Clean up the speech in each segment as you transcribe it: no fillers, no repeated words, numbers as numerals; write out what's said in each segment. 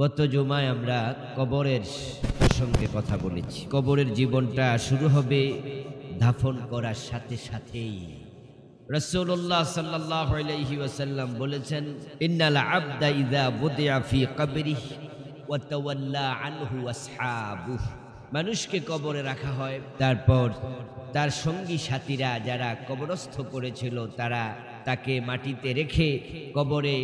গত জুমায় আমরা কবরের প্রসঙ্গে কথা বলেছি। কবরের জীবনটা শুরু হবে দাফন করার সাথে সাথেই। রাসূলুল্লাহ সাল্লাল্লাহু আলাইহি ওয়াসাল্লাম বলেছেন, ইন্নাল আবদা ইযা বুদিআ ফি কবরিহি ওয়া তাওয়াল্লা আনহু আসহাবুহু। মানুষকে কবরে রাখা হয়, তারপর তার সঙ্গী সাথীরা যারা কবরস্থ করেছিল তারা তাকে মাটিতে রেখে কবরে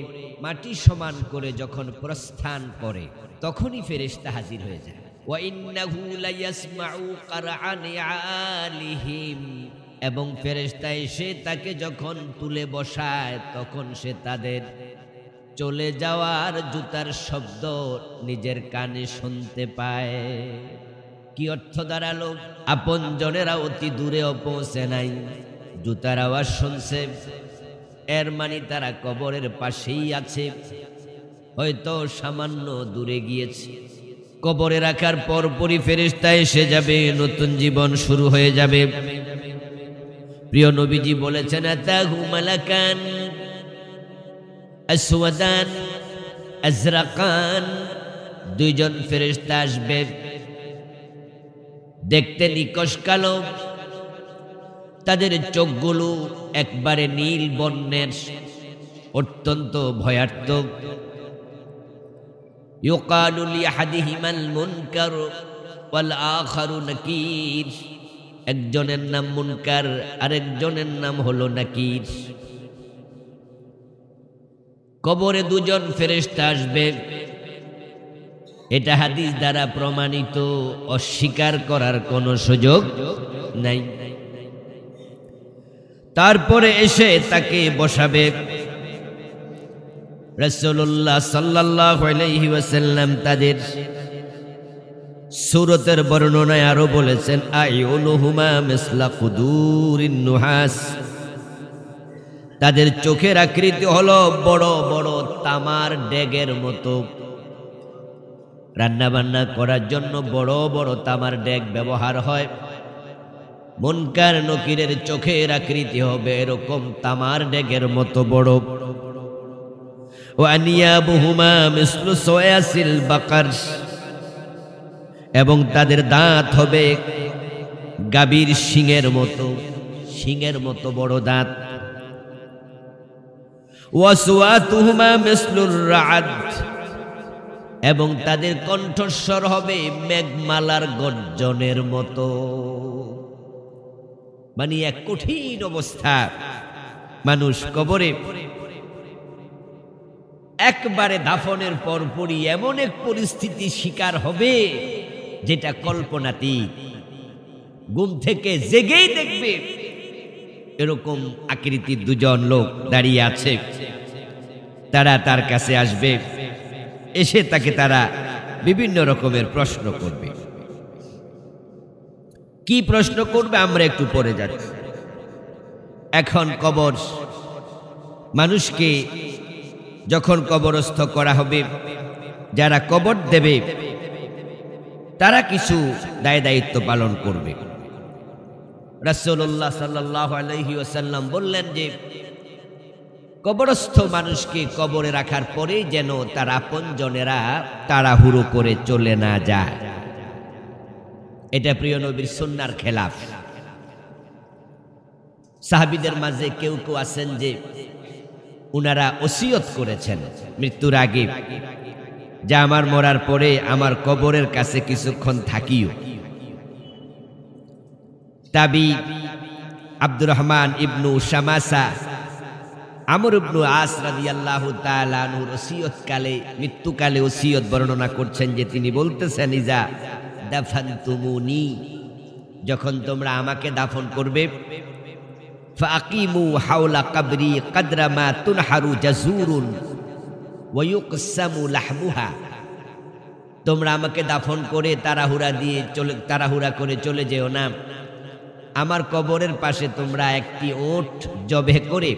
মাটি সমান করে যখন প্রস্থান করে তখনই ফেরেশতা হাজির হয়ে যায়। ওয়া ইন্নাহু লায়াসমাউ কারআনি আলিহিম, এবং ফেরেশতা এসে তাকে যখন তুলে বসায় তখন সে তাদের চলে যাওয়ার জুতার শব্দ নিজের কানে শুনতে পায়। কি অর্থ দাঁড়ালো? আপন জনেরা অতি দূরেও পৌঁছে নাই, জুতার আওয়াজ শুনছে, এর মানে তারা কবরের পাশেই আছে, হয়তো সামান্য দূরে গিয়েছে। কবরে রাখার পরপরই ফেরেশতা এসে যাবে, নতুন জীবন শুরু হয়ে যাবে। প্রিয় নবীজি বলেছেন, আতাহু মালাকান আসওয়াদান আজরাকান, দুইজন ফেরেশতা আসবে, দেখতে নিকশ কালো, তাদের চোখগুলো একবারে নীল বর্ণের, অত্যন্ত ভয়ার্ত। ইউকালু লিআহাদিহিমাল মুনকার ওয়াল আখারু নাকির, একজনের নাম মুনকার আরেকজনের নাম হলো নাকির। কবরে দুজন ফেরেশতা আসবে, এটা হাদিস দ্বারা প্রমাণিত, অস্বীকার করার কোনো সুযোগ নাই। তারপরে এসে তাকে বসাবে। রাসূলুল্লাহ সাল্লাল্লাহু আলাইহি ওয়াসাল্লাম তাদের সূরতের বর্ণনায় আরো বলেছেন, আইউনুহুমা মিসলা কুদুরিন নুহাস, তাদের চোখের আকৃতি হলো বড় বড় তামার ডেগের মতো। রান্না বান্না করার জন্য বড় বড় তামার ডেগ ব্যবহার হয়। মুনকার নকিরের চোখের আকৃতি হবে এরকম তামার ডেগের মতো বড়। ওয়া আনিয়াবুহুমা মিসলু সয়াসিল বাকার, এবং তাদের দাঁত হবে গাভীর শিংয়ের মতো, শিংয়ের মতো বড় দাঁত। ওয়া সুওয়াতুহুমা মিসলুর রাআদ, এবং তাদের কণ্ঠস্বর হবে মেঘমালার গর্জনের মতো। মানে এক কঠিন অবস্থা। মানুষ কবরে একবারে দাফনের পরপরই এমন এক পরিস্থিতি শিকার হবে যেটা কল্পনাতীত। ঘুম থেকে জেগেই দেখবে এরকম আকৃতির দুজন লোক দাঁড়িয়ে আছে, তারা তার কাছে আসবে, এসে তাকে তারা বিভিন্ন রকমের প্রশ্ন করবে। কি প্রশ্ন করবে আমরা একটু পরে যাচ্ছি। এখন কবর, মানুষকে যখন কবরস্থ করা হবে, যারা কবর দেবে তারা কিছু দায় দায়িত্ব পালন করবে। রাসূলুল্লাহ সাল্লাল্লাহু আলাইহি ওয়াসাল্লাম বললেন যে কবরস্থ মানুষকে কবরে রাখার পরেই যেন তার আপনজনেরা তাড়াহুড়ো করে চলে না যায়। এটা প্রিয় নবীর সুন্নাহর খেলাফ। সাহাবীদের মাঝে কেউ কেউ আছেন যে উনারা ওসিয়ত করেছেন মৃত্যুর আগে, যে আমার মরার পরে আমার কবরের কাছে কিছুক্ষণ থাকিও। তাবি আব্দুর রহমান ইবনু শামাসা আমর ইবনু আস রাদিয়াল্লাহু তাআলা আনহু ওসিয়তকালে, মৃত্যুকালে ওসিয়ত বর্ণনা করছেন যে তিনি বলতেছেন, ইজা দাফানতুমুনি, যখন তোমরা আমাকে দাফন করবে, ফাকিমু হাওলা কবরি কদরা মা তুনহারু জাজুরুন ওয়া ইউকসামু লাহমুহা, তোমরা আমাকে দাফন করে তাড়াহুড়া করে চলে যেও না। আমার কবরের পাশে তোমরা একটি ওট জবে করে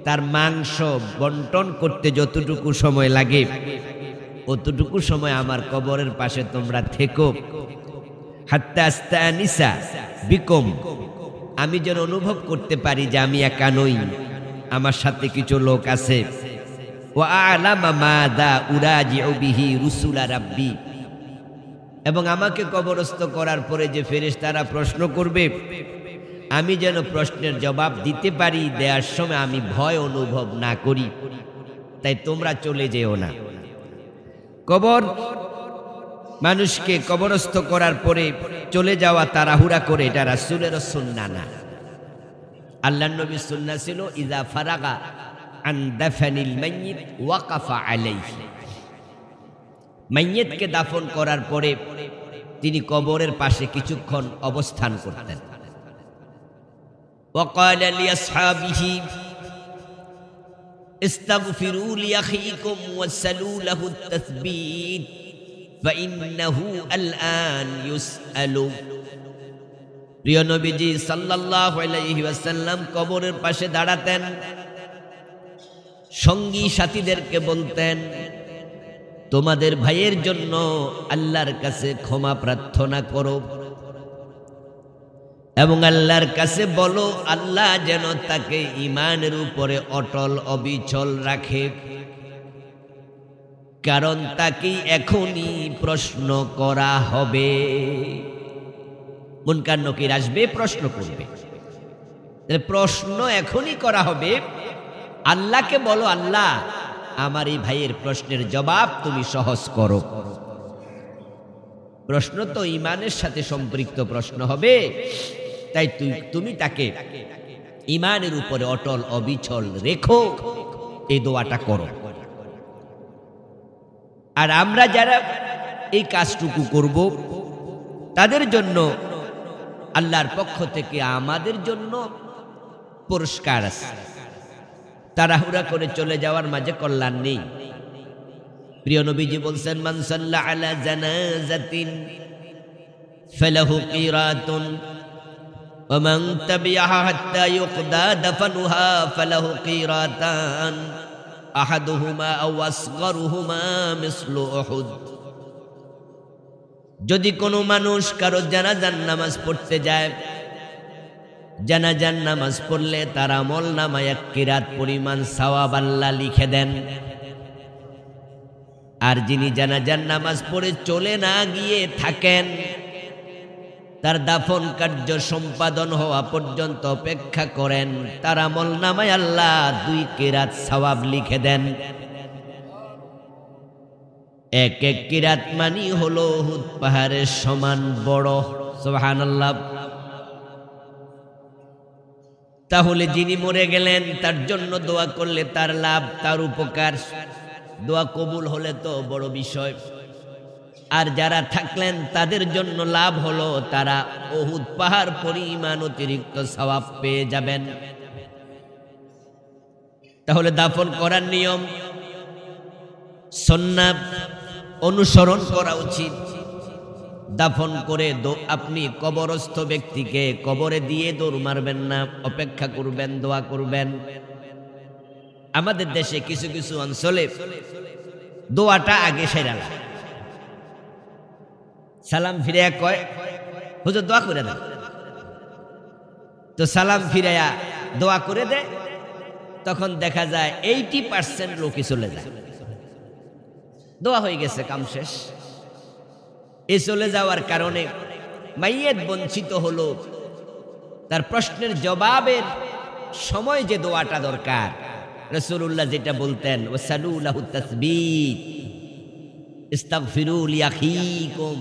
তার মাংস বন্টন করতে যতটুকু সময় লাগে অতটুকু সময় আমার কবরের পাশে তোমরা থেকো। হাত্তা আস্তানিসা বিকুম, আমি যেন অনুভব করতে পারি যে আমি একা নই, আমার সাথে কিছু লোক আছে। ওয়া আ'লামা মাযা উরাজিউ বিহি রুসুলা রাব্বি, এবং আমাকে কবরস্থ করার পরে যে ফেরেশতারা প্রশ্ন করবে আমি যেন প্রশ্নের জবাব দিতে পারি, দেওয়ার সময় আমি ভয় অনুভব না করি। তাই তোমরা চলে যেও না। কবর, মানুষকে কবরস্থ করার পরে চলে যাওয়া তাড়াহুড়া করে, এটা রাসূলের সুন্নাহ না। আল্লাহর নবীর সুন্নাহ ছিল ইযা ফারাগা আন দাফানিল মাইয়িত ওয়াকাফা আলাইহি, মাইয়িতকে দাফন করার পরে তিনি কবরের পাশে কিছুক্ষণ অবস্থান করতেন। ওয়াকালা লিআসহাবিহি ইস্তাগফিরু লিআখিকুম ওয়াসআলু লাহু আত-তাসবীত ফাইন্নাহু আল-আন ইউসআলু। প্রিয় নবীজি সাল্লাল্লাহু আলাইহি ওয়াসাল্লাম কবরের পাশে দাঁড়াতেন, সঙ্গী সাথীদেরকে বলতেন তোমাদের ভাইয়ের জন্য আল্লাহর কাছে ক্ষমা প্রার্থনা করো এবং আল্লাহর কাছে বলো আল্লাহ যেন তাকে ঈমানের উপরে অটল অবিচল রাখে, কারণ তাকে এখনই প্রশ্ন করা হবে। মুনকার নকির আসবে, প্রশ্ন করবে, প্রশ্ন এখনই করা হবে। আল্লাহকে বলো আল্লাহ আমার এই ভাইয়ের প্রশ্নের জবাব তুমি সহজ করো। প্রশ্ন তো ঈমানের সাথে সম্পৃক্ত প্রশ্ন হবে, তাই তুমি তাকে ঈমানের উপরে অটল অবিচল রেখো, এই দোয়াটা করো। আর আমরা যারা এই কাজটুকু করব তাদের জন্য আল্লাহর পক্ষ থেকে আমাদের জন্য পুরস্কার আছে। তাড়াহুড়া করে চলে যাওয়ার মাঝে কল্যাণ নেই। প্রিয় নবীজি বলছেন মান সাল্লা আলা জানাজাতিন ফালাহু কিরাতুন ওয়া মান তাবিআহা হাত্তা ইউকদা দাফনুহা ফালাহু কিরাতান আহাদুহুমা আও আসগরুহুমা মিসলু উহুদ। যদি কোনো মানুষ কারো জানাজার নামাজ পড়তে যায়, জানাজার নামাজ পড়লে তার আমল নামায় 1 কিরাত পরিমাণ সওয়াব আল্লাহ লিখে দেন। আর যিনি জানাজার নামাজ পড়ে চলে না গিয়ে থাকেন, তার দাফন কার্য সম্পাদন হওয়া পর্যন্ত অপেক্ষা করেন, তার আমল নামায় আল্লাহ 2 কিরাত সওয়াব লিখে দেন। 1 কিরাত মানি হলো উহুদ পাহাড়ের সমান বড়। সুবহানাল্লাহ। তাহলে যিনি মরে গেলেন তার জন্য দোয়া করলে তার লাভ, তার উপকার, দোয়া কবুল হলে তো বড় বিষয়। আর যারা থাকলেন তাদের জন্য লাভ হলো তারা উহুদ পাহাড় পরিমাণ অতিরিক্ত সওয়াব পেয়ে যাবেন। তাহলে দাফন করার নিয়ম সুন্নাহ অনুসরণ করা উচিত। দাফন করে আপনি কবরস্থ ব্যক্তিকে কবরে দিয়ে দৌড় মারবেন না, অপেক্ষা করবেন, দোয়া করবেন। আমাদের দেশে কিছু কিছু অঞ্চলে দোয়াটা আগে সেরা, সালাম ফিরাইয়া কয় হুজুর দোয়া করে দেন, তো সালাম ফিরাইয়া দোয়া করে দেয়। তখন দেখা যায় 80% লোকই চলে যায়, দোয়া হয়ে গেছে, কাম শেষ। এই চলে যাওয়ার কারণে মাইয়িত বঞ্চিত হলো তার প্রশ্নের জবাবের সময় যে দোয়াটা দরকার। রাসূলুল্লাহ যেটা বলতেন ওয়াসালু লাহু তাসবীত ইস্তাগফিরু লিআখিকুম,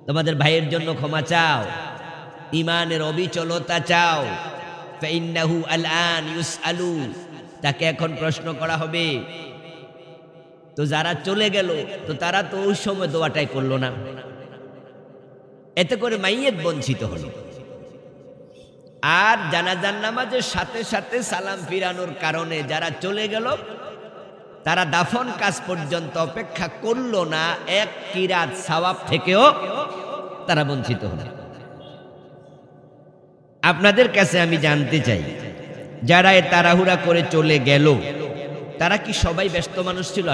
তোমাদের ভাইয়ের জন্য ক্ষমা চাও, ঈমানের অবিচলতা চাও। ফাইন্নাহু আল-আন ইউসআলু, তাকে এখন প্রশ্ন করা হবে। তো যারা চলে গেল তো তারা তো ওই সময় দোয়াটাই করলো না, এতে করে মাইয়িত বঞ্চিত হলো। আর জানাজার নামাজের সাথে সাথে সালাম ফিরানোর কারণে যারা চলে গেল তারা দাফন কাজ পর্যন্ত অপেক্ষা করলো না, 1 কিরাত সওয়াব থেকেও তারা বঞ্চিত হলো। আপনাদের কাছে আমি জানতে চাই, যারা এ তাড়াহুড়া করে চলে গেল তারা কি সবাই ব্যস্ত মানুষ ছিল?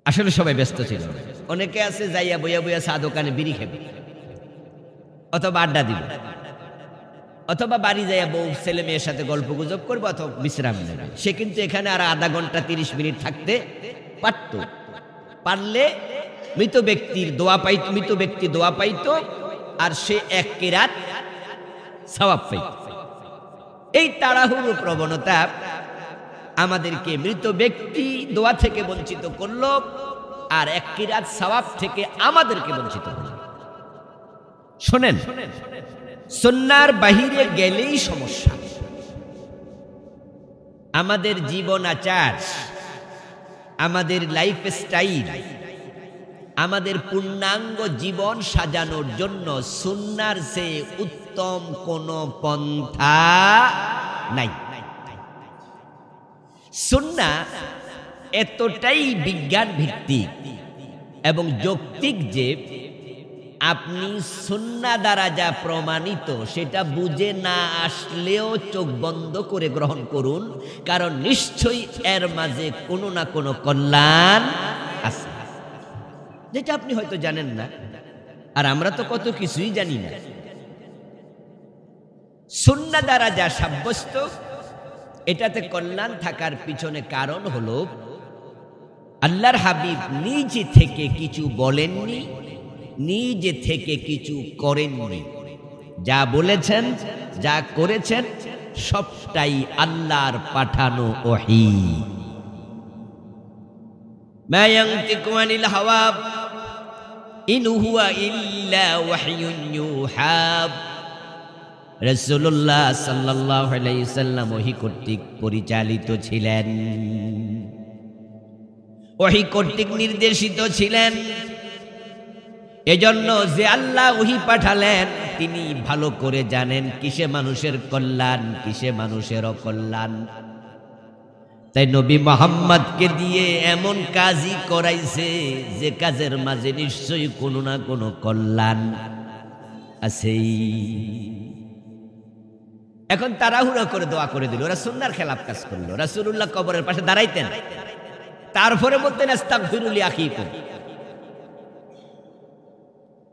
আসলে সবাই ব্যস্ত ছিল। অনেকে আছে যাইয়া বইয়া বইয়া চা দোকানে বিড়ি খেবে অথবা আড্ডা দিল, অথবা বাড়ি যায় বউ ছেলে মেয়ের সাথে গল্প গুজব করবে অথবা বিশ্রাম নেবে। সে কিন্তু এখানে আর আধা ঘন্টা 30 মিনিট থাকতে পারত। পারলে মৃত ব্যক্তি দোয়া পাইত আর সে 1 কিরাত সওয়াব পাইত। এই তাড়াহুড়ো প্রবণতা আমাদেরকে মৃত ব্যক্তি দোয়া থেকে বঞ্চিত করলো আর 1 কিরাত সওয়াব থেকে আমাদেরকে বঞ্চিত করলো। শোনেন, সুন্নাহর বাহিরে গেলেই সমস্যা। আমাদের জীবন আচার, আমাদের লাইফ স্টাইল, আমাদের পূর্ণাঙ্গ জীবন সাজানোর জন্য সুন্নাহর চেয়ে উত্তম কোন পন্থা নাই। সুন্নাহ এতটাই বিজ্ঞান ভিত্তিক এবং যৌক্তিক যে আপনি সুন্নাহ দ্বারা যা প্রমাণিত সেটা বুঝে না আসলেও চোখ বন্ধ করে গ্রহণ করুন, কারণ নিশ্চয়ই এর মাঝে কোনো না কোনো কল্যাণ আছে, যেটা আপনি হয়তো জানেন না। আর আমরা তো কত কিছুই জানি না। সুন্নাহ দ্বারা যা সাব্যস্ত এটাতে কল্যাণ থাকার পিছনে কারণ হলো আল্লাহর হাবিব নিজে থেকে কিছু বলেননি, নিজে থেকে কিছু করেননি। যা বলেছেন, যা করেছেন সবটাই আল্লাহর পাঠানো ওহী। মা ইয়ানতিকু আনিল হাওয়া ইন হুয়া ইল্লা ওয়াহয়ুন ইউহা। রাসূলুল্লাহ সাল্লাল্লাহু আলাইহি সাল্লাম ওহী কর্তৃক পরিচালিত ছিলেন, ওহী কর্তৃক নির্দেশিত ছিলেন। এজন্য যে আল্লাহ ওহী পাঠালেন তিনি ভালো করে জানেন কিসে মানুষের কল্যাণ, কিসে মানুষের অকল্যাণ। তাই নবী মুহাম্মদকে দিয়ে এমন কাজই করাইছে যে কাজের মাঝে নিশ্চয়ই কোনো না কোনো কল্যাণ আছেই। এখন তাড়াহুড়ো করে দোয়া করে দিল, ওরা সুন্নাহর খেলাফ কাজ করলো। রাসূলুল্লাহ কবরের পাশে দাঁড়াইতেন, তারপরে বলতেন আস্তাগফিরু লিআখিকুম।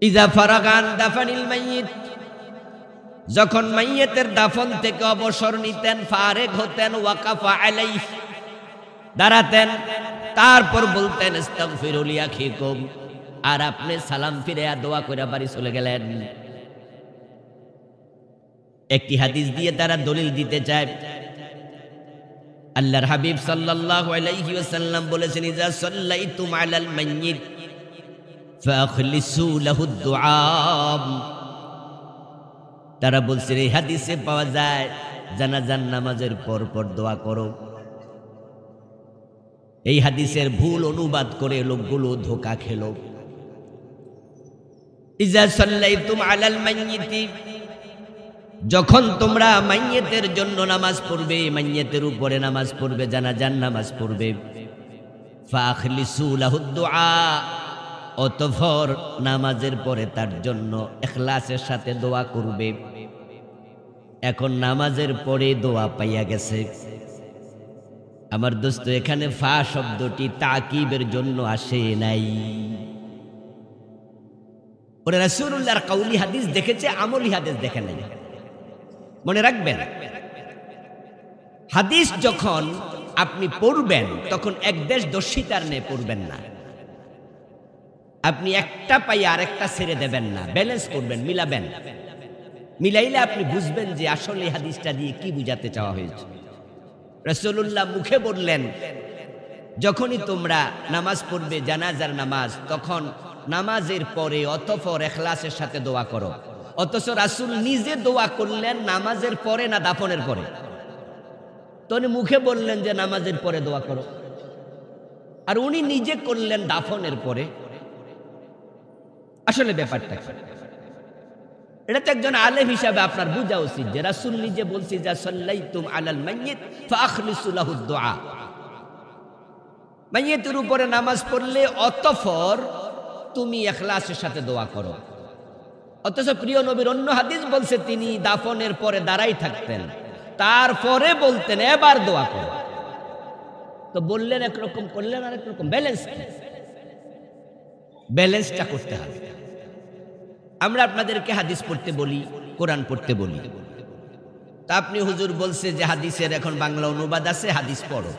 ইজা ফারাগান দাফানিল মাইয়িত, যখন মাইয়িতের দাফন থেকে অবসর নিতেন, ফারেগ হতেন, ওয়াকাফা আলাইহি, দাঁড়াতেন, তারপর বলতেন আস্তাগফিরু লিআখিকুম। আর আপনি সালাম ফিরে দোয়া করে বাড়ি চলে গেলেন। একটি হাদিস দিয়ে তারা দলিল দিতে চায়। আল্লাহর হাবিব সাল্লাল্লাহু আলাইহি ওয়াসাল্লাম বলেছেন, ইজা সাল্লাইতুম আলাল মাইয়িত ফাখলিসু লাহু দুআ। তারা বলছে এই হাদিসে পাওয়া যায় জানাজার নামাজের পর পর দোয়া করো। এই হাদিসের ভুল অনুবাদ করে লোকগুলো ধোঁকা খেল। ইজা সাল্লাইতুম আলাল মাইয়িতি, যখন তোমরা মাইয়িতের জন্য নামাজ পড়বে, মাইয়িতের উপরে নামাজ পড়বে, জানাজার নামাজ পড়বে, ফাখলিসু লাহু দুআ, অতঃপর নামাজের পরে তার জন্য ইখলাসের সাথে দোয়া করবে। এখন নামাজের পরে দোয়া পাইয়া গেছে। আমার দোস্ত, এখানে ফা শব্দটি তাকিবের জন্য আসে নাই। ওরা রাসূলুল্লাহর কাউলি হাদিস দেখেছে, আমলি হাদিস দেখে নাই। মনে রাখবেন, হাদিস যখন আপনি পড়বেন তখন এক দেশ দর্শিতার নে পড়বেন না। আপনি একটা পাই আর একটা ছেড়ে দেবেন না, ব্যালেন্স করবেন, মিলাবেন। মিলাইলে আপনি বুঝবেন যে আসলে হাদিসটা দিয়ে কি বুঝাতে চাওয়া হয়েছে। রাসূলুল্লাহ মুখে বললেন, যখনই তোমরা নামাজ পড়বে জানাজার নামাজ, তখন নামাজের পরে অতঃপর ইখলাসের সাথে দোয়া করো। অথচ রাসূল নিজে দোয়া করলেন নামাজের পরে না দাফনের পরে? তো উনি মুখে বললেন যে নামাজের পরে দোয়া করো, আর উনি নিজে করলেন দাফনের পরে। আসলে ব্যাপারটা এটা তো একজন আলেম হিসাবে আপনার বোঝা উচিত যে রাসূল নিজে বলছে যা সাল্লাইতুম আলাল মাইয়িত ফাখলিসু লাহু দুআ। মাইয়িতের উপরে নামাজ পড়লে অতঃপর তুমি ইখলাসের সাথে দোয়া করো। অথচ প্রিয় নবীর অন্য হাদিস বলছে তিনি দাফনের পরে দাঁড়াই থাকতেন, তারপরে বলতেন এবার দোয়া করো। তো বললেন একরকম, করলেন আরেক রকম। ব্যালেন্সটা করতে হবে। আমরা আপনাদেরকে হাদিস পড়তে বলি, কোরআন পড়তে বলি, তা আপনি হুজুর বলছে যে হাদিসের এখন বাংলা অনুবাদ আছে, হাদিস পড়ো।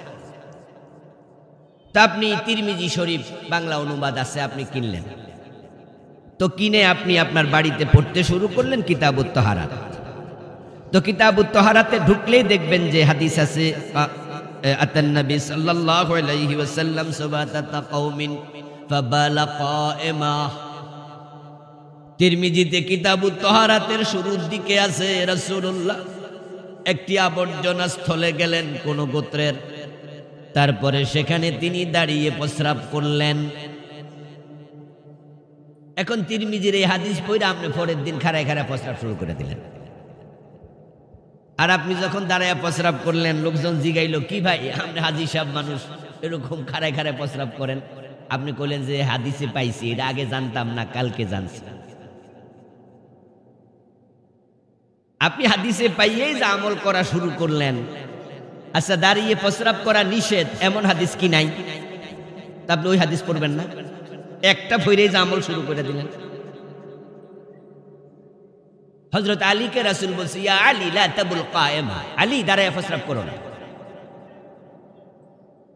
তা আপনি তিরমিজি শরীফ বাংলা অনুবাদ আছে, আপনি কিনলেন। তো কিনে আপনি আপনার বাড়িতে পড়তে শুরু করলেন কিতাবুত তাহারাত। তো কিতাবুত তাহারাতে ঢুকলেই দেখবেন যে হাদিস আছে, আতান নবী সাল্লাল্লাহু আলাইহি ওয়াসাল্লাম সুবাতাতা কওমিন ফাবালা কায়মা। তিরমিজিতে কিতাবুত তাহারাতের শুরুর দিকে আছে রাসূলুল্লাহ একটি আবর্জনা স্থলে গেলেন কোন গোত্রের, তারপরে সেখানে তিনি দাঁড়িয়ে প্রস্রাব করলেন। এখন তিরমিজির এই হাদিস পড়ে আপনি পরের দিন খাড়ায় খাড়ায় প্রস্রাব শুরু করে দিলেন। আর আপনি যখন দাঁড়ায় প্রস্রাব করলেন, লোকজন জিগাইলো কি ভাই আপনি হাজি সাহেব মানুষ এরকম খাড়ায় খাড়ায় প্রস্রাব করেন? আপনি কইলেন যে হাদিসে পাইছি, এটা আগে জানতাম না, কালকে জানছি। আপনি হাদিসে পাইয়েই যে আমল করা শুরু করলেন। আচ্ছা, দাঁড়িয়ে প্রস্রাব করা নিষেধ এমন হাদিস কি নাই? তা আপনি ওই হাদিস পড়বেন না, একটা ফইরেই যে আমল শুরু করে দিলেন। হযরত আলীকে রাসূল বলছে, ইয়া আলী লা তাবুল কায়েমা, আলী দাঁড়ায় প্রস্রাব করো না।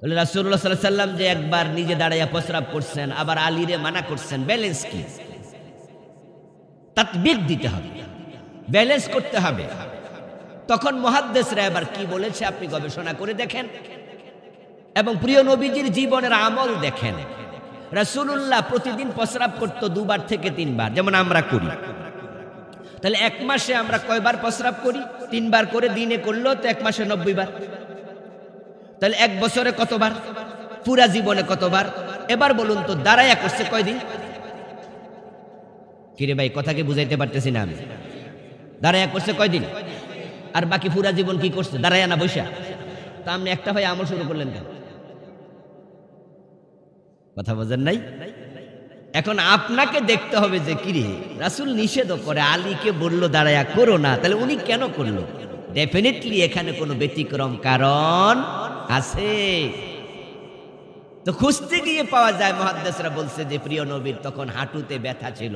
বলে রাসূলুল্লাহ সাল্লাল্লাহু আলাইহি ওয়াসাল্লাম যে একবার নিজে দাঁড়ায় প্রস্রাব করছেন, আবার আলীরে মানা করছেন, ব্যালেন্স কি? তাতবিক দিতে হবে, ব্যালেন্স করতে হবে। তখন মুহাদ্দিসরা এবার কি বলেছে আপনি গবেষণা করে দেখেন এবং প্রিয় নবীজির জীবনের আমল দেখেন। রাসূলুল্লাহ প্রতিদিন প্রস্রাব করত 2 থেকে 3 বার, যেমন আমরা করি। তাহলে এক মাসে আমরা কয়বার প্রস্রাব করি? 3 বার করে, দিনে করলেও তো এক মাসে 90 বার। তাহলে এক বছরে কতবার? পুরা জীবনে কতবার? এবার বলুন তো, দাঁড়ায়া করছে কয়দিন? কিরে ভাই, কথা কি বুঝাইতে পারতেছি না আমি? দাঁড়ায়া করছে কয়দিন? আর বাকি পুরা জীবন কি করছে? দাঁড়ায়া না বৈশা? তা আপনি একটা ভাই আমল শুরু করলেন কেন? কথা বোঝেন নাই? এখন আপনাকে দেখতে হবে যে কিরে রাসূল নিষেধ করে, আলীকে বলল দাঁড়ায়া করো না, তাহলে উনি কেন করলো? ডেফিনেটলি এখানে কোনো ব্যতিক্রম কারণ আছে। তো খুঁজতে গিয়ে পাওয়া যায়, মুহাদ্দিসরা বলছে যে প্রিয় নবীর তখন হাঁটুতে ব্যথা ছিল,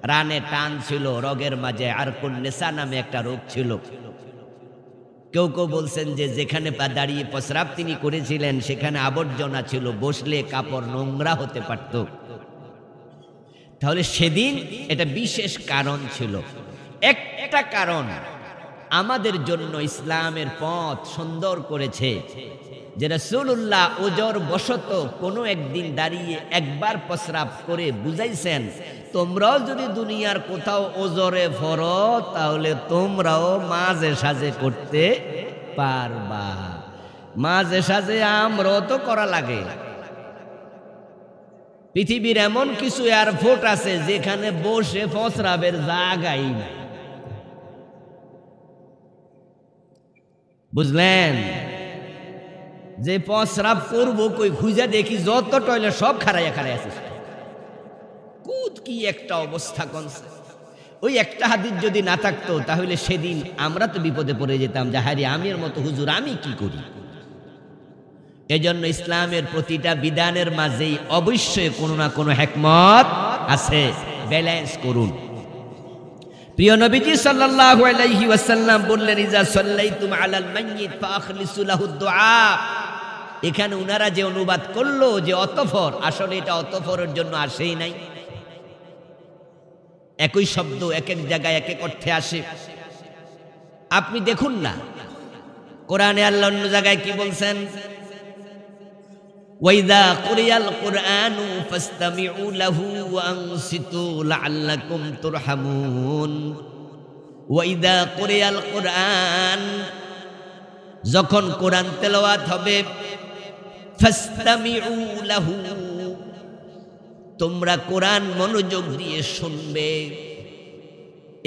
রানে টান ছিল, রোগের মাঝে আরকুন নেসা নামে একটা রোগ ছিল। কেউ কেউ বলছেন যে যেখানে দাঁড়িয়ে প্রস্রাব তিনি করেছিলেন সেখানে আবর্জনা ছিল, বসলে কাপড় নোংরা হতে পারত। তাহলে সেদিন এটা বিশেষ কারণ ছিল। একটা কারণ আমাদের জন্য ইসলামের পথ সুন্দর করেছে যে রাসূলুল্লাহ ওজর বশত কোনো একদিন দাঁড়িয়ে একবার প্রস্রাব করে বুঝাইছেন, তোমরাও যদি দুনিয়ার কোথাও ওজরে ফরো তাহলে তোমরাও মাঝে সাঝে করতে পারবা। মাঝে সাঝে আমরাও তো করা লাগে। পৃথিবীর এমন কিছু এয়ারপোর্ট আছে যেখানে বসে প্রস্রাবের জায়গাই নাই, বুঝলেন? যে প্রস্রাব করবো কই খুঁজে দেখি যত টয়লেট সব খাড়াইয়া খাড়াইয়া আছে। কুত কি একটা অবস্থা করছে। ওই একটা হাদিস যদি না থাকতো তাহলে সেদিন আমরা তো বিপদে পড়ে যেতাম, যে হারি আমির মতো হুজুর আমি কি করি। এজন্য ইসলামের প্রতিটা বিধানের মাঝেই অবশ্যই কোনো না কোনো হিকমত আছে, ব্যালেন্স করুন। প্রিয় নবীজি সাল্লাল্লাহু আলাইহি ওয়াসাল্লাম বললেন, ইজা সাল্লাইতুম আলাল মাইয়িত ফাখলিসু লাহু দুআ। এখানে উনারা যে অনুবাদ করলো যে অতঃপর, আসলে এটা অতঃপরের জন্য আসেই নাই। একই শব্দ এক এক জায়গায় এক এক অর্থে আসে। আপনি দেখুন না কোরআনে আল্লাহ অন্য জায়গায় কি বলছেন, ওয়াইদা কুরিয়াল কুরআনু ফাসতামিউ লাহু ওয়া আনসিতু লাআল্লাকুম তুরহামুন। ওয়াইদা কুরিয়াল কুরআন, যখন কোরআন তেলাওয়াত হবে, ফাসতামিউ লাহু, তোমরা কোরআন মনোযোগ দিয়ে শুনবে।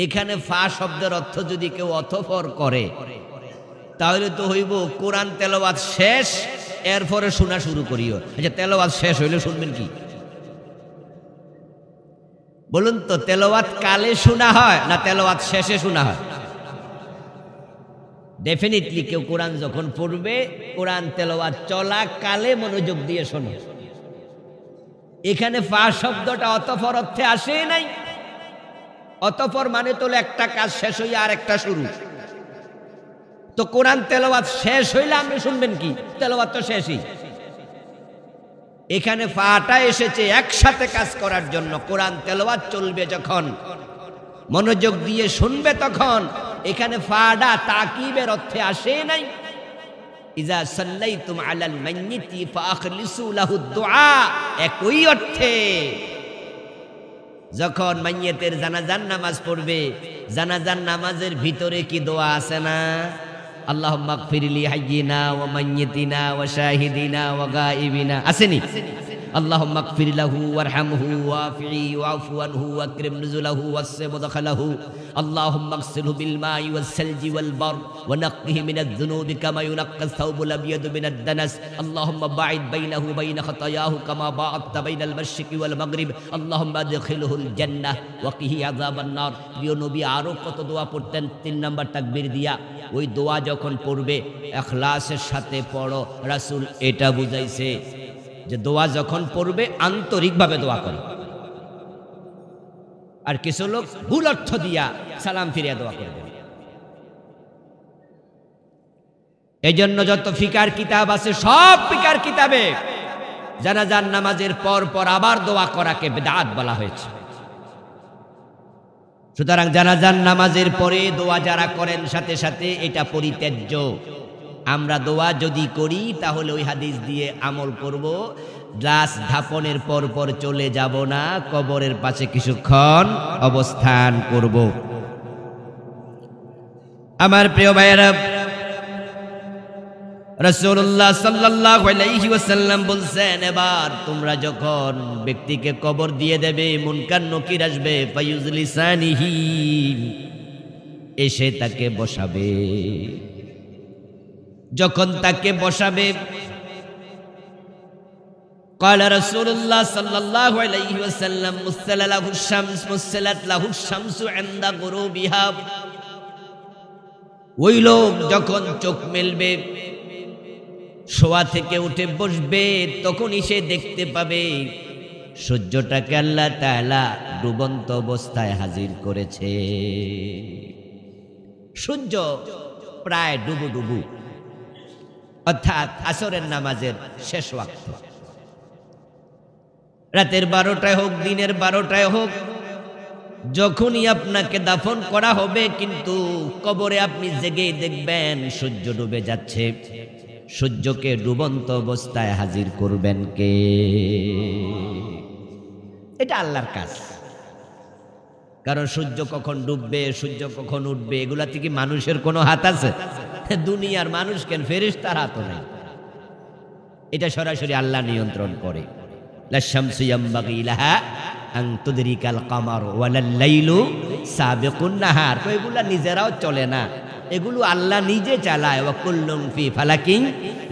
এখানে ফা শব্দের অর্থ যদি কেউ অতঃপর করে তাহলে তো হইব কোরআন তেলাওয়াত শেষ, এরপরে শোনা শুরু করিও। আচ্ছা, তেলাওয়াত শেষ হইলে শুনবেন কি? বলুন তো, তেলাওয়াত কালে শোনা হয় না তেলাওয়াত শেষে শোনা হয়? ডেফিনেটলি কেউ কোরআন যখন পড়বে, কোরআন তেলাওয়াত চলা কালে মনোযোগ দিয়ে শোনো। এখানে ফা শব্দটা অতঃপর অর্থে আসে নাই। অতঃপর মানে তো একটা কাজ শেষ হইয়া আর একটা শুরু। তো কোরআন তেলাওয়াত শেষ হইলে আপনি শুনবেন কি? তেলাওয়াত তো শেষই। এখানে ফাটা এসেছে একসাথে কাজ করার জন্য। কোরআন তেলাওয়াত চলবে যখন, মনোযোগ দিয়ে শুনবে তখন। এখানে ফাডা তাকিবের অর্থে আসে নাই। ইজা সাল্লাইতুম আলাল মাইয়িতি ফাআখলিসু লাহু দুআ, একই অর্থে যখন মাইয়িতের জানাজার নামাজ পড়বে, জানাজার নামাজের ভিতরে কি দোয়া আছে না? আল্লাহুম্মা গফিরলি হাইয়িনা ওয়া মাইয়িতিনা ওয়া শাহিদিনা ওয়া গায়িবিনা, আসেনি? আল্লাহুম্মা গফির লাহু ওয়ারহামহু ওয়াফি ওয়াফু আনহু ওয়াকরিম নুজুলাহু ওয়াসসি মুদখালাহু আল্লাহুম্মা গসিলহু বিল মাই ওয়াস সালজি ওয়াল বার ওয়া নাক্কিহি মিনাজ যুনুবি কামা ইউনাক্কাস সাওবুল আবিয়াদু মিনাদ দানাস আল্লাহুম্মা বাঈদ বাইনাহু বাইনা খাতায়াহু কামা বাআদতা বাইনাল মাশরিকি ওয়াল মাগরিব আল্লাহুম্মা আদখিলহুল জান্নাহ ওয়া কিহি আযাবান নার। প্রিয় নবী আরো কত দোয়া পড়তেন 3 নাম্বার তাকবীর দিয়া। ওই দোয়া যখন পড়বে ইখলাসের সাথে পড়ো। রাসূল এটা বুঝাইছে যে দোয়া যখন পড়বে আন্তরিকভাবে দোয়া করো। আর কিছু লোক ভুল অর্থ দিয়া সালাম ফিরিয়ে দোয়া করবে। এই জন্য যত ফিকার কিতাব আছে সব ফিকার কিতাবে জানাজার নামাজের পর পর আবার দোয়া করাকে বিদআত বলা হয়েছে। সুতরাং জানাজার নামাজের পরে দোয়া যারা করেন সাথে সাথে এটা পরিত্যাজ্য। আমরা দোয়া যদি করি তাহলে ওই হাদিস দিয়ে আমল করব। লাশ দাফনের পর পর চলে যাব না, কবরের পাশে কিছুক্ষণ অবস্থান করব। আমার প্রিয় ভাইয়েরা, রাসূলুল্লাহ সাল্লাল্লাহু আলাইহি ওয়াসাল্লাম বলছেন, এবার তোমরা যখন ব্যক্তিকে কবর দিয়ে দেবে, মুনকার নকির আসবে, ফায়ুজলিসানিহি, এসে তাকে বসাবে। যখন তাকে বসাবে, قال رسول الله صلى الله عليه وسلم مسلت له الشمس عند غروبها, ওই লোক যখন চোখ মেলবে, শোয়া থেকে উঠে বসবে, তখনই সে দেখতে পাবে সূর্যটাকে আল্লাহ তাআলা ডুবন্ত অবস্থায় হাজির করেছে। সূর্য প্রায় ডুবু ডুবু, অর্থাৎ আসরের নামাজের শেষ ওয়াক্ত। রাতের 12টায় হোক, দিনের 12টায় হোক, যখনই আপনাকে দাফন করা হবে, কিন্তু কবরে আপনি জেগে দেখবেন সূর্য ডুবে যাচ্ছে। সূর্যকে ডুবন্ত অবস্থায় হাজির করবেন কে? এটা আল্লাহর কাজ। কারণ সূর্য কখন ডুববে, সূর্য কখন উঠবে, এগুলাতে কি মানুষের কোনো হাত আছে? দুনিয়ার মানুষ কেন, ফেরেশতার হাতও নেই। এটা সরাসরি আল্লাহ নিয়ন্ত্রণ করে। লা শামসু ইয়ামবাগি লাহা আন তুদরিকাল কামার ওয়ালাল লাইলু সাবিকুন নাহার। এগুলা নিজেরাও চলে না, এগুলো আল্লাহ নিজে চালায়। ওয়া কুল্লুন ফি ফালাকিন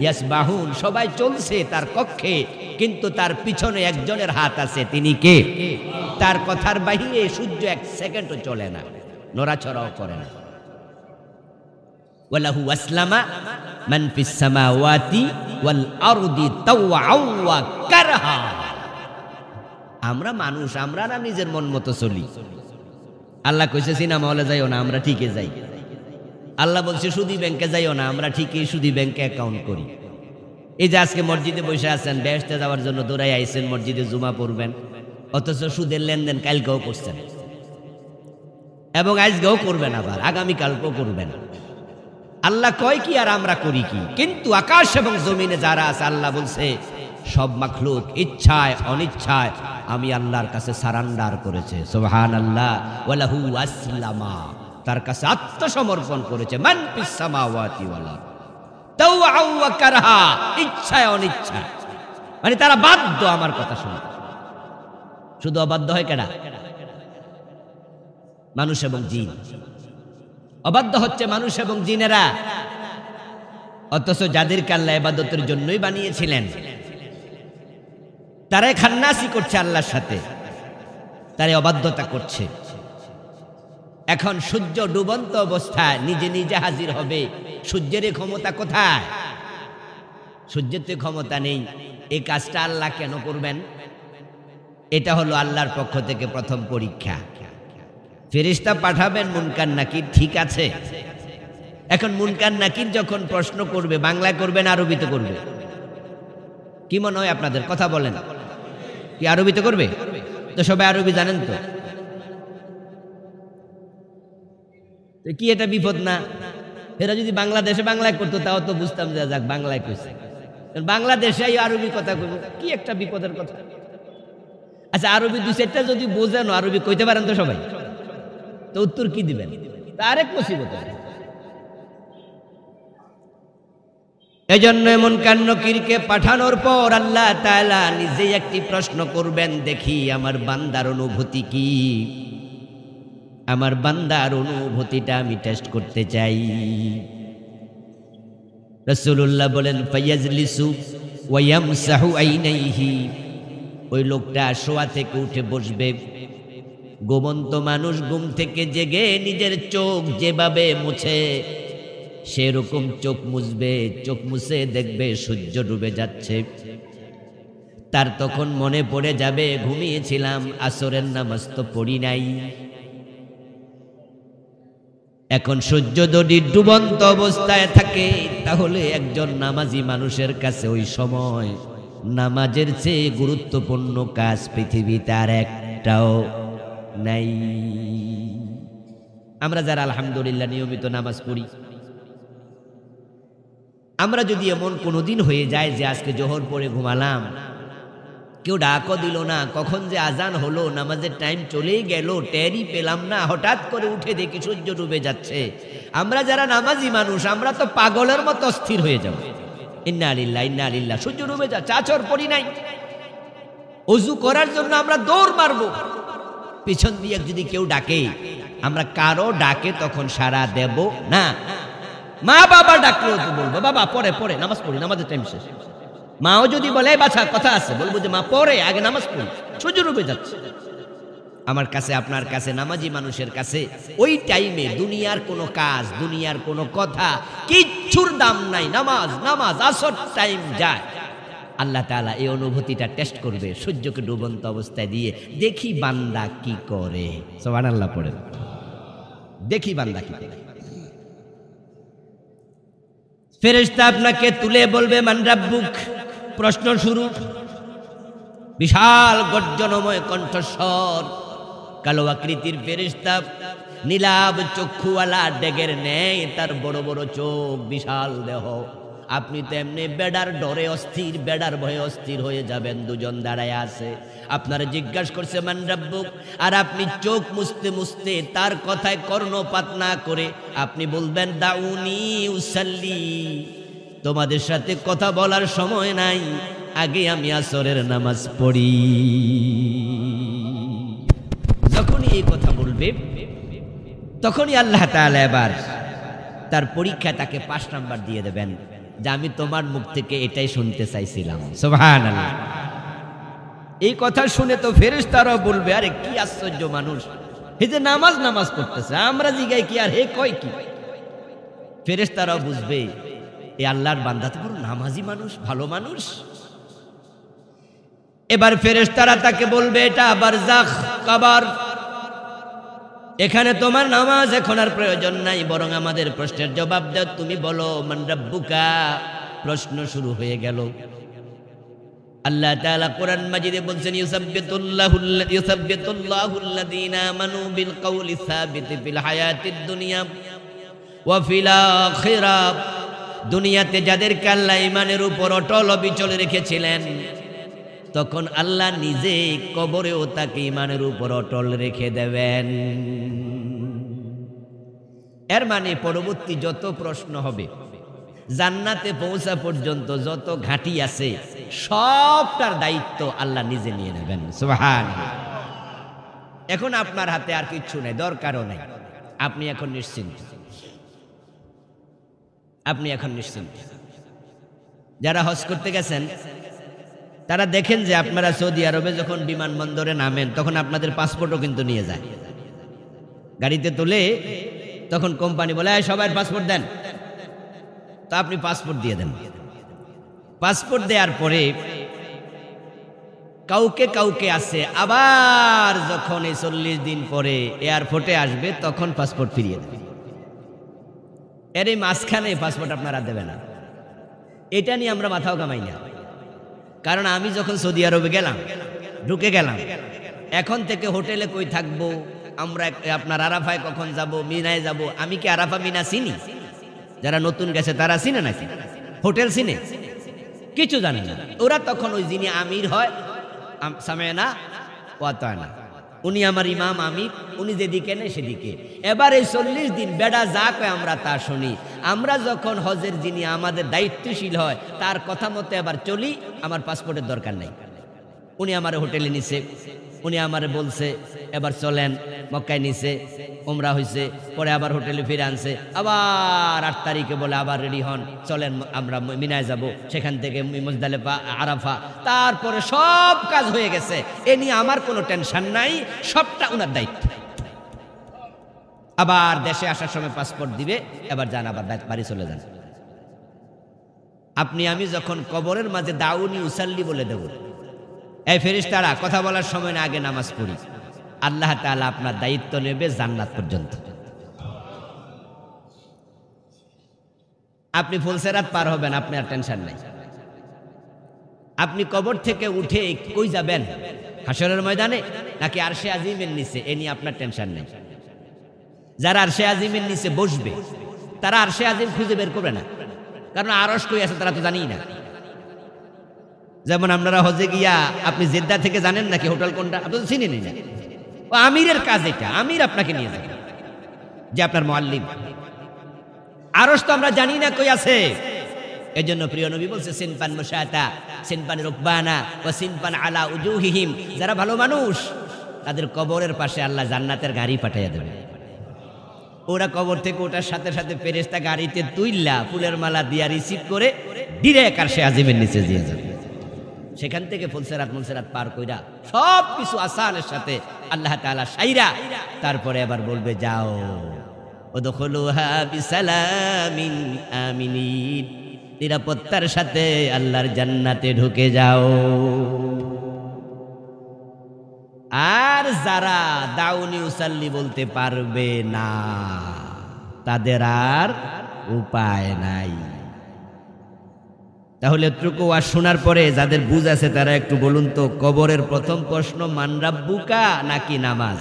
ইয়াসবাহুন, সবাই চলছে তার কক্ষে, কিন্তু তার পিছনে একজনের হাত আছে। তিনি কে? তার কথার বাহিরে সূর্য 1 সেকেন্ডও চলে না, নড়াচড়াও করে না। ওয়ালাহু আসলামা মান ফিস সামাওয়াতি ওয়াল আরদি তাওআ ওয়া কারহা। আমরা মানুষ, আমরা না নিজের মন মতো চলি। আল্লাহ কইছে সিনেমা হলে যাইও না, আমরা ঠিকই যাই। আল্লাহ বলছে সুদী ব্যাংকে যাইও না, আমরা ঠিকই সুদী ব্যাংকে অ্যাকাউন্ট করি। এই যে আজকে মসজিদে বসে আছেন, বেহেশতে যাওয়ার জন্য দৌড়াই আইছেন, মসজিদে জুমা পড়বেন, অথচ সুদের লেনদেন কালকেও করছেন এবং আজকেও করবেন, আবার আগামীকালকেও করবেন। আল্লাহ কয় কি আর আমরা করি কি? কিন্তু আকাশ এবং জমিনে যারা আছে, আল্লাহ বলছে সব মাখলুক ইচ্ছায় অনিচ্ছায় আমি আল্লাহর কাছে সারান্ডার করেছে। সুবহানাল্লাহ। ওয়ালাহু আসলামা, তার কাছে আত্মসমর্পণ করেছে। মান ফিস সামাওয়াতি ওয়াল আরদ তাওআ ওয়া কারহা, ইচ্ছায় অনিচ্ছায়, মানে তারা বাধ্য আমার কথা শুনতে। শুধু অবাধ্য হয় কেডা? মানুষ এবং জিন। অবাধ্য হচ্ছে মানুষ এবং জিনেরা। অথচ যাদেরকে আল্লাহ ইবাদতের জন্যই বানিয়েছিলেন, তারাই খান্নাসি করছে আল্লাহর সাথে, তারাই অবাধ্যতা করছে। এখন সূর্য ডুবন্ত অবস্থায় নিজে নিজে হাজির হবে। সূর্যের ক্ষমতা কোথায়? সূর্যের তো ক্ষমতা নেই। এই কাজটা আল্লাহ কেন করবেন? এটা হলো আল্লাহর পক্ষ থেকে প্রথম পরীক্ষা। ফেরেশতা পাঠাবেন মুনকার নাকির, ঠিক আছে, এখন মুনকার নাকির যখন প্রশ্ন করবে বাংলায় করবে না আরবিতে করবে? কি মনে হয় আপনাদের? কথা বলেন, কি আরবিতে করবে? তো সবাই আরবি জানেন তো, কি এটা বিপদ না? এরা যদি বাংলাদেশে বাংলায় করতো তাও তো বুঝতাম যে যাক বাংলায় কইছে, বাংলাদেশে আরবি কথা কইব, কি একটা বিপদের কথা। আচ্ছা আরবি দুই চারটা যদি বোঝেন, আরবি কইতে পারেন তো সবাই, তো উত্তর কি দিবেন? আরেক মুসিবত। এই জন্য মুনকার নকিরকে পাঠানোর পর আল্লাহ তাআলা নিজেই একটি প্রশ্ন করবেন, দেখি আমার বান্দার অনুভূতি কি, আমার বান্দার অনুভূতিটা আমি টেস্ট করতে চাই। রাসূলুল্লাহ বলেন ফায়াজলিসু ওয়া ইয়ামসাহু আইনাইহি, ওই লোকটা শোয়া থেকে উঠে বসবে। ঘুমন্ত মানুষ ঘুম থেকে জেগে নিজের চোখ যেভাবে মুছে সেরকম চোখ মুছবে, চোখ মুছে দেখবে সূর্য ডুবে যাচ্ছে। তার তখন মনে পড়ে যাবে ঘুমিয়েছিলাম, আসরের নামাজ তো পড়ি নাই। এখন সূর্য যদি ডুবন্ত অবস্থায় থাকে তাহলে একজন নামাজি মানুষের কাছে ওই সময় নামাজের চেয়ে গুরুত্বপূর্ণ কাজ পৃথিবীতে আর একটাও নাই। আমরা যারা আলহামদুলিল্লাহ নিয়মিত নামাজ পড়ি, আমরা যদি এমন কোনোদিন হয়ে যায় যে আজকে জোহর পরে ঘুমালাম, কেউ ডাকও দিল না, কখন যে আজান হলো, নামাজের টাইম চলেই গেল, টেরই পেলাম না, হঠাৎ করে উঠে দেখি সূর্য ডুবে যাচ্ছে, আমরা যারা নামাজি মানুষ আমরা তো পাগলের মতো অস্থির হয়ে যাব। ইন্না লিল্লাহি ইন্না ইলাইহি রাজিউন। সূর্য ডুবে যাচ্ছে, আচর পড়ি নাই, ওযু করার জন্য আমরা দৌড় মারবো। পিছন দিয়ে যদি কেউ ডাকে, আমরা কারো ডাকে তখন সাড়া দেব না। মা বাবা ডাকলেও তো বলবো বাবা পরে পরে নামাজ পড়ি, নামাজের টাইম শেষ। মাও যদি বলে বাছা কথা আছে, বলবো যে মা পরে, আগে নামাজ পড়ি, সূর্য ডুবে যাচ্ছে। আমার কাছে আপনার কাছে নামাজি মানুষের কাছে ওই টাইমে দুনিয়ার কোনো কাজ, দুনিয়ার কোনো কথা কিচ্ছুর দাম নাই। নামাজ নামাজ আসর টাইম যায়। আল্লাহ তাআলা এই অনুভূতিটা টেস্ট করবে সূর্যকে ডুবন্ত অবস্থায় দিয়ে, দেখি বান্দা কি করে। সুবহানাল্লাহ পড়ে, দেখি বান্দা কি করে। ফেরেশতা আপনাকে তুলে বলবে মান রাব্বুক, প্রশ্ন শুরু। বিশাল গর্জনময় কণ্ঠস্বর, কালো আকৃতির ফেরেশতা, নীলাভ চক্ষুওয়ালা, ডেগের ন্যায় তার বড় বড় চোখ, বিশাল দেহ। আপনি তো এমনি বেড়ার ডরে অস্থির, বেড়ার ভয়ে অস্থির হয়ে যাবেন। দুজন দাঁড়ায় আছে, আপনারা জিজ্ঞাসা করছে মান রাব্বুক, আর আপনি চোখ মুছতে মুছতে তার কথায় কর্ণপাত না করে আপনি বলবেন দাউনি উসাল্লি, তোমাদের সাথে কথা বলার সময় নাই, আগে আমি আসরের নামাজ পড়ি। যখনই এই কথা বলবে তখনই আল্লাহ তাআলা এবার তার পরীক্ষা তাকে 5 নাম্বার দিয়ে দেবেন, যে আমি তোমার মুখ থেকে এটাই শুনতে চাইছিলাম। সুবহানাল্লাহ। এই কথা শুনে তো ফেরেশতারাও বলবে আরে কি আশ্চর্য মানুষ, এই যে নামাজ নামাজ করতেছে, আমরা জিগাই কি আর হে কয় কি। ফেরেশতারাও বুঝবে এই আল্লাহর বান্দা তো বড় নামাজি মানুষ, ভালো মানুষ। এবার ফেরেশতারা তাকে বলবে এটা বারজাখ, কবর, এখানে তোমার নামাজ এখন আর প্রয়োজন নাই, বরং আমাদের প্রশ্নের জবাব দাও, তুমি বলো মান রাব্বুকা। প্রশ্ন শুরু হয়ে গেল। আল্লাহ তাআলা কোরআন মাজিদে বলছেন ইউসাব্বিতুল্লাহুল্লাযীনা আমানু বিল কওলি সাবিতি ফিল হায়াতিদ দুনিয়া ওয়া ফিল আখিরাহ। দুনিয়াতে যাদেরকে আল্লাহ ঈমানের উপর অটল অবিচল রেখেছিলেন, তখন আল্লাহ নিজে কবরেও তাকে ঈমানের উপর অটল রেখে দেবেন। এর মানে পরবর্তী যত প্রশ্ন হবে, জান্নাতে পৌঁছা পর্যন্ত যত ঘাঁটি আছে, সবটার দায়িত্ব আল্লাহ নিজে নিয়ে নেবেন। সুবহানাল্লাহ। এখন আপনার হাতে আর কিচ্ছু নাই, দরকারও নাই, আপনি এখন নিশ্চিন্ত, আপনি এখন নিশ্চিন্ত। যারা হজ করতে গেছেন তারা দেখেন যে আপনারা সৌদি আরবে যখন বিমানবন্দরে নামেন তখন আপনাদের পাসপোর্টও কিন্তু নিয়ে যায়, গাড়িতে তুলে তখন কোম্পানি বলে সবার পাসপোর্ট দেন, তো আপনি পাসপোর্ট দিয়ে দেন। পাসপোর্ট দেওয়ার পরে কাউকে কাউকে আছে আবার যখন এই 40 দিন পরে এয়ারপোর্টে আসবে তখন পাসপোর্ট ফিরিয়ে দেবে। এর এই মাঝখানে পাসপোর্ট আপনারা দেবে না, এটা নিয়ে আমরা মাথাও কামাই না। কারণ আমি যখন সৌদি আরবে গেলাম, ঢুকে গেলাম, এখন থেকে হোটেলে কই থাকবো, আমরা আপনার আরাফায় কখন যাব, মিনায় যাব, আমি কি আরাফা মিনা চিনি? যারা নতুন গেছে তারা চিনে নাকি? হোটেল চিনে? কিছু জানে না ওরা। তখন ওই যিনি আমির হয়, সামেনা ওয়াতানা, উনি আমার ইমাম আমির, উনি যেদিকে নেই সেদিকে। এবার এই 40 দিন বেড়া যা কয় আমরা তা শুনি। আমরা যখন হজের যিনি আমাদের দায়িত্বশীল হয় তার কথা মতো এবার চলি, আমার পাসপোর্টের দরকার নেই। উনি আমার হোটেলে নিছে, উনি আমারে বলছে এবার চলেন, মক্কায় নিছে, উমরা হয়েছে, পরে আবার হোটেলে ফিরে আনছে, আবার 8 তারিখে বলে আবার রেডি হন, চলেন আমরা মিনায় যাব, সেখান থেকে মুজদালিফা, আরাফা, তারপরে সব কাজ হয়ে গেছে। এ নিয়ে আমার কোনো টেনশন নাই, সবটা উনার দায়িত্ব। আবার দেশে আসার সময় পাসপোর্ট দিবে, এবার যান, আবার বাড়ি চলে যান। আপনি আমি যখন কবরের মাঝে দাউনি উসাল্লি বলে দেব, এই ফেরেশতারা কথা বলার সময় না আগে নামাজ পড়ি, আল্লাহ তাআলা আপনার দায়িত্ব নেবে জান্নাত পর্যন্ত। আপনি ফুলসেরাত পার হবেন, আপনার টেনশন নাই। আপনি কবর থেকে উঠে কই যাবেন, হাসরের ময়দানে নাকি আরশে আজিমের নিচে, এ নিয়ে আপনার টেনশন নেই। যারা আরশে আজিমের নিচে বসবে তারা আরশে আজিম খুঁজে বের করবে না, কারণ আরশ কই আছে তারা তো জানিই না। যেমন আপনারা হজে গিয়া আপনি জেদ্দা থেকে জানেন নাকি হোটেল কোনটা, আপনি তো চিনেনই না। ও আমিরের কাজ এটা, আমির আপনাকে নিয়ে যাবে, যে আপনার মুআল্লিম। আরশ তো আমরা জানি না কই আছে। এজন্য প্রিয় নবী বলছে সিনপান মুশাতা সিনপান রুকবানা ওয়া সিনপান আলা উজুহিহিম, যারা ভালো মানুষ তাদের কবরের পাশে আল্লাহ জান্নাতের গাড়ি পাঠিয়ে দেবে। ওরা কবর থেকে ওটার সাথে সাথে ফেরেশতা গাড়িতে তুইল্লা ফুলের মালা দিয়া রিসিভ করে ডিরেক্ট আরশে আজিমের নিচে দিয়ে যাবে। সেখান থেকে ফুলসেরাত মুলসেরাত পার কইরা সব কিছু আসানের সাথে আল্লাহ তাআলা সাইরা তারপরে আবার বলবে যাও উদখুলুহা বিসালামিন আমিনিন, নিরাপত্তার সাথে আল্লাহর জান্নাতে ঢুকে যাও। আর যারা দাউনি উসাল্লি বলতে পারবে না তাদের আর উপায় নাই। তাহলে এতটুকু ওয়াজ শোনার পরে যাদের বুঝ আছে তারা একটু বলুন তো, কবরের প্রথম প্রশ্ন মান রাব্বুকা নাকি নামাজ?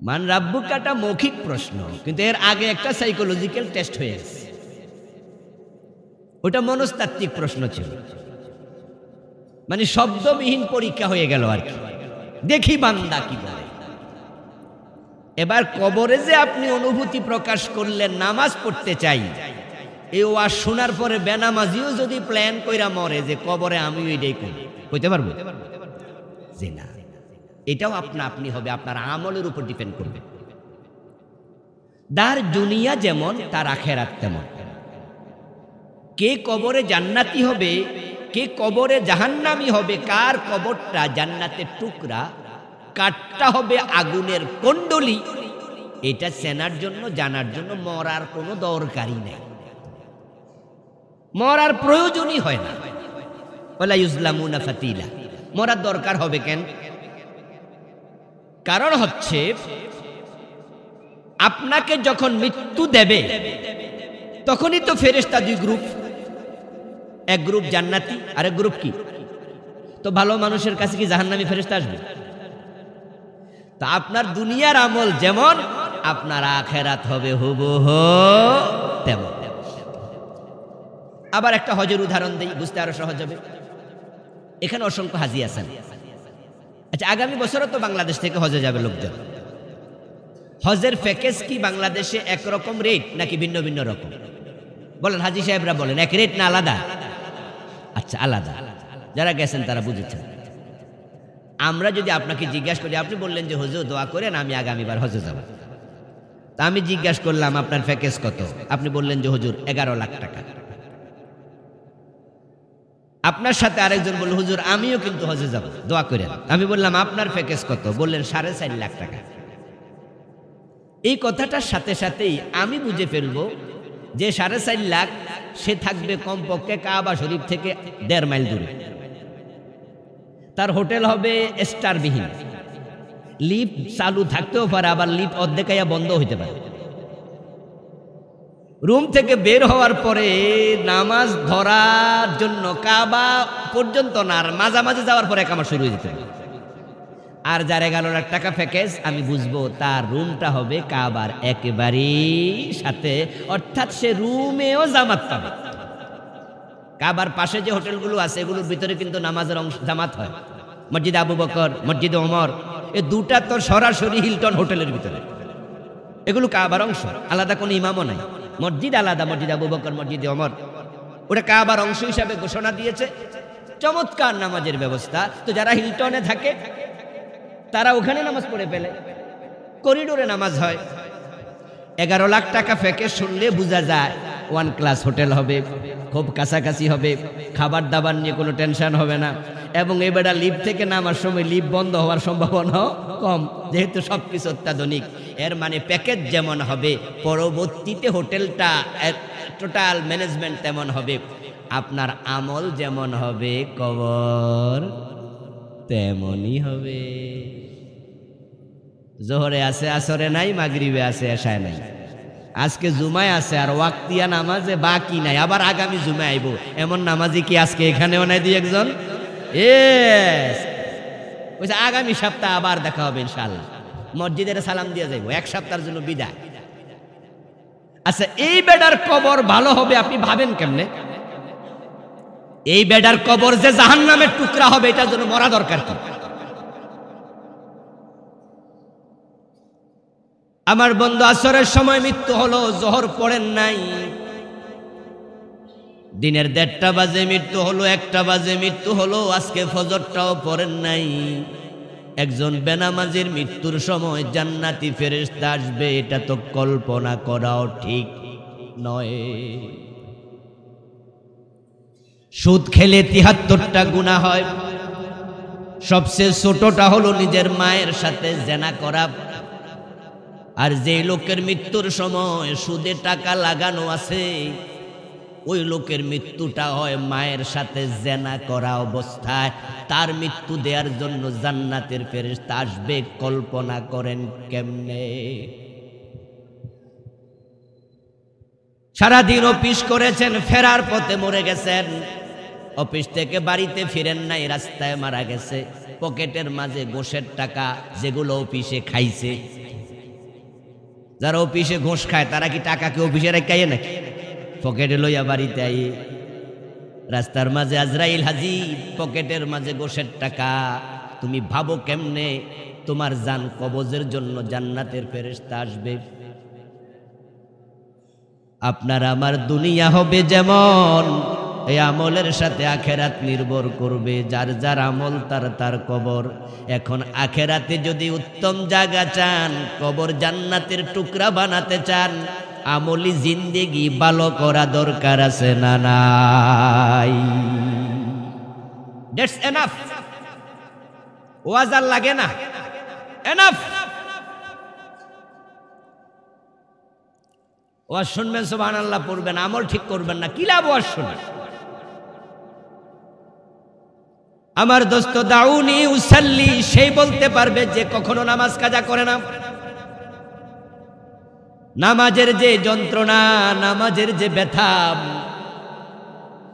মান রাব্বুকাটা মৌখিক প্রশ্ন, কিন্তু এর আগে একটা সাইকোলজিক্যাল টেস্ট হয়ে গেছে, ওটা মনস্তাত্ত্বিক প্রশ্ন ছিল, মানে শব্দবিহীন পরীক্ষা হয়ে গেল আর কি, দেখি বান্দা কি বলে। এবার কবরে যে আপনি অনুভূতি প্রকাশ করলেন নামাজ পড়তে চাই, এই ওয়াজ শোনার পরে বেনামাজিও যদি প্ল্যান কইরা মরে যে কবরে আমিও এটাই করি, কইতে পারবো যে না, এটাও আপনি হবে, আপনার আমলের উপর ডিপেন্ড করবে। তার দুনিয়া যেমন তার আখিরাত তেমন। কে কবরে জান্নাতি হবে, কে কবরে জাহান্নামী হবে, কার কবরটা জান্নাতের টুকরা, কারটা হবে আগুনের কুণ্ডলী, এটা চেনার জন্য জানার জন্য মরার কোনো দরকারই নেই, মরার প্রয়োজনই হয় না। ওয়ালা ইউজলামুনা ফাতিলা, মরার দরকার হবে কেন? কারণ হচ্ছে আপনাকে যখন মৃত্যু দেবে তখনই তো ফেরেশতা 2 গ্রুপ, এক গ্রুপ জান্নাতি আর এক গ্রুপ কি, তো ভালো মানুষের কাছে কি জাহান্নামী ফেরেশতা আসবে? তা আপনার দুনিয়ার আমল যেমন আপনার আখিরাত হবে হুবহু তেমন। আবার একটা হজের উদাহরণ দেই, বুঝতে আরো সহজ হবে। এখানে অসংখ্য হাজী আছেন। আচ্ছা, আগামী বছরও তো বাংলাদেশ থেকে হজে যাবে লোকজন। হজের প্যাকেজ কি বাংলাদেশে একরকম রেট নাকি ভিন্ন ভিন্ন রকম? বলেন হাজী সাহেবরা বলেন, এক রেট না আলাদা? আচ্ছা আলাদা, যারা গেছেন তারা বুঝেছেন। আমরা যদি আপনাকে জিজ্ঞাসা করি, আপনি বললেন যে হুজুর দোয়া করেন আমি আগামীবার হজে যাব, তা আমি জিজ্ঞাসা করলাম আপনার প্যাকেজ কত, আপনি বললেন যে হুজুর 11 লাখ টাকা। আপনার সাথে আরেকজন বলল হুজুর আমিও কিন্তু হজে যাব, দোয়া করেন। আমি বললাম আপনার প্যাকেজ কত, বললেন 4.5 লাখ টাকা। এই কথাটার সাথে সাথেই আমি বুঝে ফেলবো যে 4.5 লাখ সে থাকবে কমপক্ষে কাবা শরীফ থেকে 1.5 মাইল দূরে, তার হোটেল হবে স্টারবিহীন, লিফট চালু থাকতেও পারে, আবার লিফট অর্ধেকাইয়া বন্ধ হইতে পারে। রুম থেকে বের হওয়ার পরে নামাজ ধরার জন্য কাবা পর্যন্ত না, আর মাঝামাঝি যাওয়ার পরে কামা শুরু হয়ে যেতে পারে। আর যার 11 লাখ টাকা প্যাকেজ, আমি বুঝবো তার রুমটা হবে কাবার একেবারেই সাথে, অর্থাৎ সে রুমেও জামাত পাবে। কাবার পাশে যে হোটেলগুলো আছে এগুলোর ভিতরে কিন্তু নামাজের অংশ জামাত হয়। মসজিদ আবু বকর, মসজিদ ওমর, এই দুটা তো সরাসরি হিলটন হোটেলের ভিতরে, এগুলো কাবার অংশ, আলাদা কোনো ইমামও নাই। মসজিদ আলাদা, মসজিদ আবু বকর, মসজিদ ওমর, ওটা কাবার অংশ হিসাবে ঘোষণা দিয়েছে। চমৎকার নামাজের ব্যবস্থা। তো যারা হিলটনে থাকে তারা ওখানে নামাজ পড়ে ফেলে, করিডোরে নামাজ হয়। 11 লাখ টাকা প্যাকেজ শুনলে বোঝা যায় 1 ক্লাস হোটেল হবে, খুব কাছাকাছি হবে, খাবার দাবার নিয়ে কোনো টেনশন হবে না। এবং এবারে লিফট থেকে নামার সময় লিফট বন্ধ হওয়ার সম্ভাবনা কম, যেহেতু সবকিছু অত্যাধুনিক। এর মানে প্যাকেজ যেমন হবে, পরবর্তীতে হোটেলটা টোটাল ম্যানেজমেন্ট তেমন হবে। আপনার আমল যেমন হবে, কবর তেমনই হবে। জোহরে আছে, আসরে নাই, মাগরিবে আছে, এশায় নাই। আজকে জুমায় আছে আর ওয়াক্তিয়া নামাজে বাকি নাই, আবার আগামী জুমায় আইব, এমন নামাজি কি আজকে এখানেও নাই দুই একজন? আগামী সপ্তাহ আবার দেখা হবে ইনশাআল্লাহ, মসজিদের সালাম দিয়ে যাইব, 1 সপ্তাহের জন্য বিদায়। আচ্ছা, এই বেডার কবর ভালো হবে আপনি ভাবেন কেমনে? এই বেডার কবর যে জাহান্নামের টুকরা হবে, এটার জন্য মরা দরকার কি? আমার বন্ধু, আসরের সময় মৃত্যু হলো, জোহর পড়েন নাই, দিনের 1:30 বাজে মৃত্যু হলো, 1টা বাজে মৃত্যু হলো, আজকে ফজরটাও পড়েন নাই। একজন বেনামাজির মৃত্যুর সময় জান্নাতি ফেরেশতা আসবে, এটা তো কল্পনা করাও ঠিক নয়। সুদ খেলে 73টা গুনাহ হয়, সবচেয়ে ছোটটা হলো নিজের মায়ের সাথে জেনা করা। আর যে লোকের মৃত্যুর সময় সুদে টাকা লাগানো আছে, ওই লোকের মৃত্যুটা হয় মায়ের সাথে জেনা করা অবস্থায়। তার মৃত্যু দেওয়ার জন্য জান্নাতের ফেরেশতা আসবে, কল্পনা করেন কেমনে? সারাদিন অফিস করেছেন, ফেরার পথে মরে গেছেন, অফিস থেকে বাড়িতে ফিরেন নাই, রাস্তায় মারা গেছে। পকেটের মাঝে ঘোষের টাকা, যেগুলো অফিসে খাইছে। যারা অফিসে ঘোষ খায় তারা কি টাকাকে অফিসে রেখায় নাকি? পকেটে লইয়া বাড়িতে আই, রাস্তার মাঝে আজরাইল হাজির, পকেটের মাঝে ঘোষের টাকা। তুমি ভাবো কেমনে তোমার জান কবজের জন্য জান্নাতের ফেরেশতা আসবে? আপনার আমার দুনিয়া হবে যেমন, এই আমলের সাথে আখেরাত নির্ভর করবে। যার যার আমল তার তার কবর। এখন আখেরাতে যদি উত্তম জায়গা চান, কবর জান্নাতের টুকরা বানাতে চান, আমলি জিন্দেগি ভালো করা দরকার আছে না নাই? দ্যাটস এনাফ, ওয়াজ আর লাগে না, এনাফ। ওয়াজ শুনবেন, সুবহানাল্লাহ পড়বেন, আমল ঠিক করবেন না, কি লাভ ওয়াজ শুনে? আমার দোস্ত, দাউনি উসাল্লি, সেই বলতে পারবে যে কখনো নামাজ কাজা করে না। নামাজের যে যন্ত্রণা, নামাজের যে ব্যথা,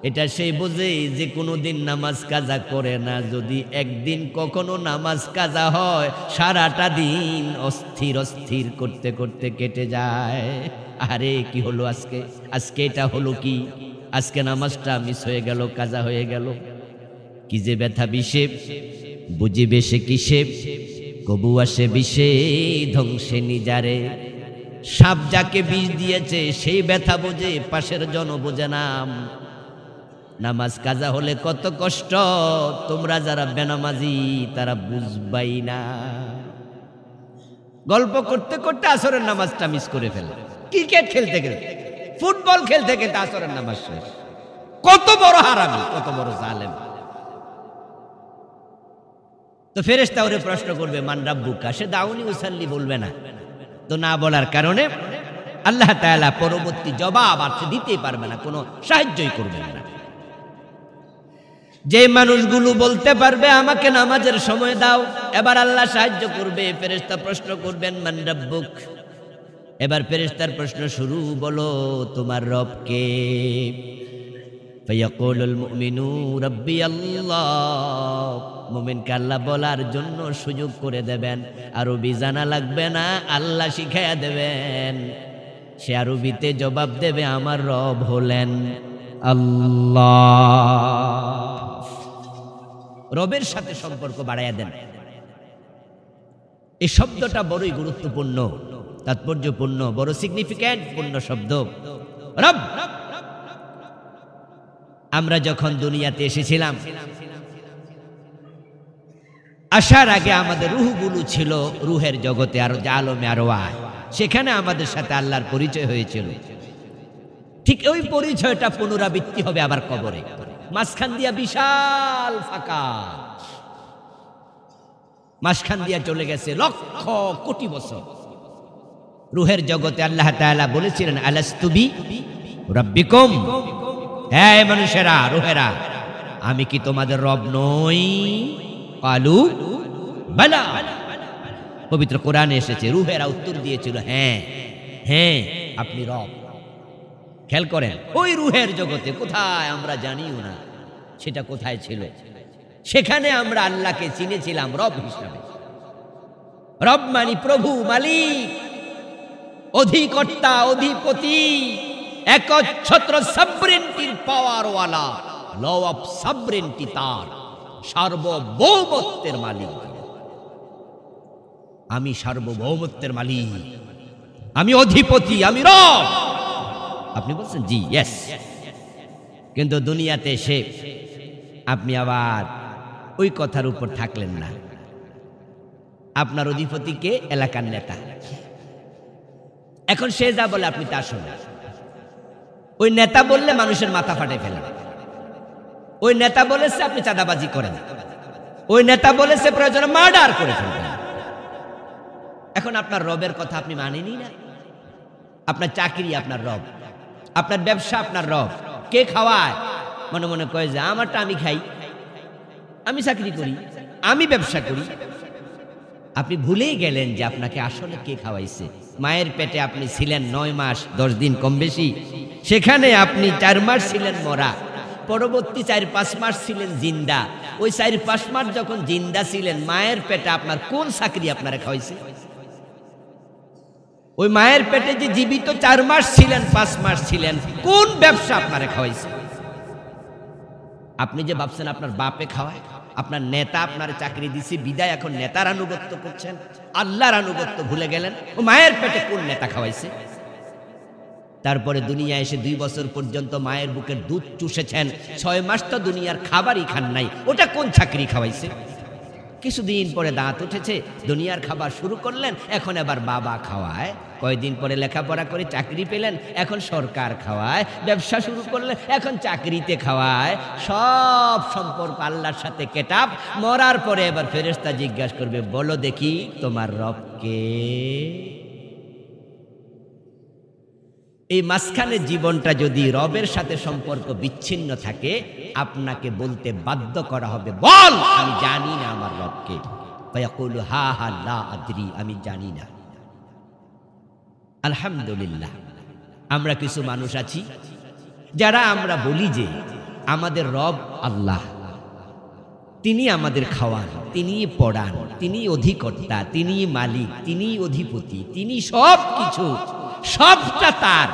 এটা সেই বোঝে যে কোনোদিন নামাজ কাজা করে না। যদি একদিন কখনো নামাজ কাজা হয়, সারাটা দিন অস্থির অস্থির করতে করতে কেটে যায়। আরে কি হলো আজকে, আজকে এটা হলো কি, আজকে নামাজটা মিস হয়ে গেল, কাজা হয়ে গেল। কি যে ব্যথা বিষে, বুঝিবে সে কিসে, কবু আসে বিষে ধ্বংসে নিজারে। সাপ যাকে বিষ দিয়েছে সেই ব্যথা বোঝে, পাশের জন বোঝে না। নামাজ কাজা হলে কত কষ্ট, তোমরা যারা বেনামাজি তারা বুঝবাই না। গল্প করতে করতে আসরের নামাজটা মিস করে ফেলে। ক্রিকেট খেলতে খেলতে, ফুটবল খেলতে খেলতে আসরের নামাজ শেষ। কত বড় হারামি, কত বড় জালেম। তো ফেরেশতা ওরে প্রশ্ন করবে, মান রাব্বুকা? সে দাউনি উসাল্লি বলবে না। তো না বলার কারণে আল্লাহ তাআলা পরবর্তী জবাব আর দিতেই পারবে না, কোনো সাহায্যই করবেন না। যে মানুষগুলো বলতে পারবে আমাকে নামাজের সময় দাও, এবার আল্লাহ সাহায্য করবে। ফেরেশতা প্রশ্ন করবেন মান রাব্বুক, এবার ফেরেশতার প্রশ্ন শুরু, বলো তোমার রব কে? ফায়াকুলুল মুমিনু রাব্বি আল্লাহ, মুমিনকে আল্লাহ বলার জন্য সুযোগ করে দেবেন। আরবি জানা লাগবে না, আল্লাহ শিখাইয়া দেবেন। সে আরবিতে জবাব দেবে আমার রব হলেন আল্লাহ। রবের সাথে সম্পর্ক বাড়াইয়া দেন। এই শব্দটা বড়ই গুরুত্বপূর্ণ, তাৎপর্যপূর্ণ, বড় সিগনিফিক্যান্ট পূর্ণ শব্দ রব। আমরা যখন দুনিয়াতে এসেছিলাম, আসার আগে আমাদের রুহগুলো ছিল রুহের জগতে, আর আলমে আরওয়াহ, সেখানে আমাদের সাথে আল্লাহর পরিচয় হয়েছিল। ঠিক ওই পরিচয়টা পুনরাবৃত্তি হবে আবার কবরে। মাঝখান দিয়া বিশাল ফাঁকা, মাঝখান দিয়া চলে গেছে লক্ষ কোটি বছর। রুহের জগতে আল্লাহ তাআলা বলেছিলেন আলাস্তু বি রাব্বিকুম, হ্যাঁ মানুষেরা, রুহেরা, আমি কি তোমাদের রব নই? কালু বালা, পবিত্র কোরআনে এসেছে, রুহেরা উত্তর দিয়েছিল হ্যাঁ হ্যাঁ আপনি রব। খেয়াল করেন, ওই রুহের জগতে কোথায় আমরা জানিও না সেটা কোথায় ছিল, সেখানে আমরা আল্লাহকে চিনেছিলাম রব হিসাবে। রব মানে প্রভু, মালিক, অধিকর্তা, অধিপতি, একচ্ছত্র সাবরেন্টির পাওয়ারওয়ালা, ল অফ সাবরেন্টি তার, সার্বভৌমত্বের মালিক। আমি সার্বভৌমত্বের মালিক, আমি অধিপতি, আমি রব। আপনি বলছেন জি ইয়েস, কিন্তু দুনিয়াতে এসে আপনি আবার ওই কথার উপর থাকলেন না। আপনার অধিপতিকে এলাকার নেতা, এখন সে যা বলে আপনি তা শোনেন। ওই নেতা বললে মানুষের মাথা ফাটে ফেলেন। ওই নেতা বলেছে আপনি চাঁদাবাজি করেন, ওই নেতা বলেছে প্রয়োজনে মার্ডার করে ফেলবেন। এখন আপনার রবের কথা আপনি মানেনই না। আপনার চাকরি আপনার রব, আপনার ব্যবসা আপনার রব। কে খাওয়ায়? মনে মনে কয়ে যে আমারটা আমি খাই, আমি চাকরি করি, আমি ব্যবসা করি। আপনি ভুলেই গেলেন যে আপনাকে আসলে কে খাওয়াইছে। মায়ের পেটে আপনি ছিলেন 9 মাস 10 দিন কম বেশি, সেখানে আপনি 4 মাস ছিলেন মরা, পরবর্তী 4-5 মাস ছিলেন জিন্দা। ওই 4-5 মাস যখন জিন্দা ছিলেন, মায়ের পেটে আপনার কোন চাকরি আপনারা খাওয়াইছে? ওই মায়ের পেটে যে জীবিত 4 মাস ছিলেন, 5 মাস ছিলেন, কোন ব্যবসা আপনারা খাওয়াইছে? আপনি যে ভাবছেন আপনার বাপে খাওয়ায়, আপনার নেতা আপনার চাকরি দিছে বিদায় এখন নেতার আনুগত্য করছেন, আল্লাহর আনুগত্য ভুলে গেলেন। ও মায়ের পেটে কোন নেতা খাওয়াইছে? তারপরে দুনিয়া এসে 2 বছর পর্যন্ত মায়ের বুকের দুধ চুষেছেন, 6 মাস তো দুনিয়ার খাবারই খান নাই, ওটা কোন চাকরি খাওয়াইছে? কিছুদিন পরে দাঁত উঠেছে, দুনিয়ার খাবার শুরু করলেন, এখন আবার বাবা খাওয়ায়। কয়দিন পরে লেখাপড়া করে চাকরি পেলেন, এখন সরকার খাওয়ায়। ব্যবসা শুরু করলেন, এখন চাকরিতে খাওয়ায়। সব সম্পর্ক আল্লাহর সাথে কেটাপ। মরার পরে এবার ফেরেশতা জিজ্ঞাসা করবে, বলো দেখি তোমার রব কে? এই মাঝখানে জীবনটা যদি রবের সাথে সম্পর্ক বিচ্ছিন্ন থাকে, আপনাকে বলতে বাধ্য করা হবে, বল আমি জানি না আমার রবকে। ফায়াকুলু হা হা লা আদরি, আমি জানি না। আলহামদুলিল্লাহ, আমরা কিছু মানুষ আছি যারা আমরা বলি যে আমাদের রব আল্লাহ, তিনি আমাদের খাওয়ান, তিনি পড়ান, তিনি অধিকর্তা, তিনি মালিক, তিনি অধিপতি, তিনি সব কিছু, সবটা তার,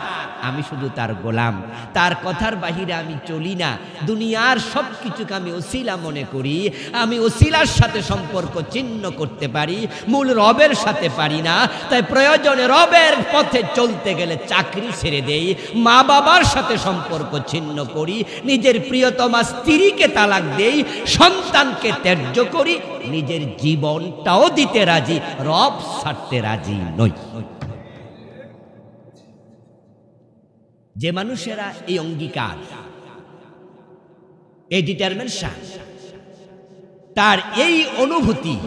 আমি শুধু তার গোলাম। তার কথার বাহিরে আমি চলি না। দুনিয়ার সব কিছুকে আমি ওসিলা মনে করি। আমি ওসিলার সাথে সম্পর্ক ছিন্ন করতে পারি, মূল রবের সাথে পারি না। তাই প্রয়োজনে রবের পথে চলতে গেলে চাকরি ছেড়ে দেই, মা বাবার সাথে সম্পর্ক ছিন্ন করি, নিজের প্রিয়তমা স্ত্রীকে তালাক দেই, সন্তানকে ত্যায্য করি, নিজের জীবনটাও দিতে রাজি, রব ছাড়তে রাজি নই। যে মানুষেরা এই অঙ্গীকার, এই ডিটারমিনেশন, তার এই অনুভূতি,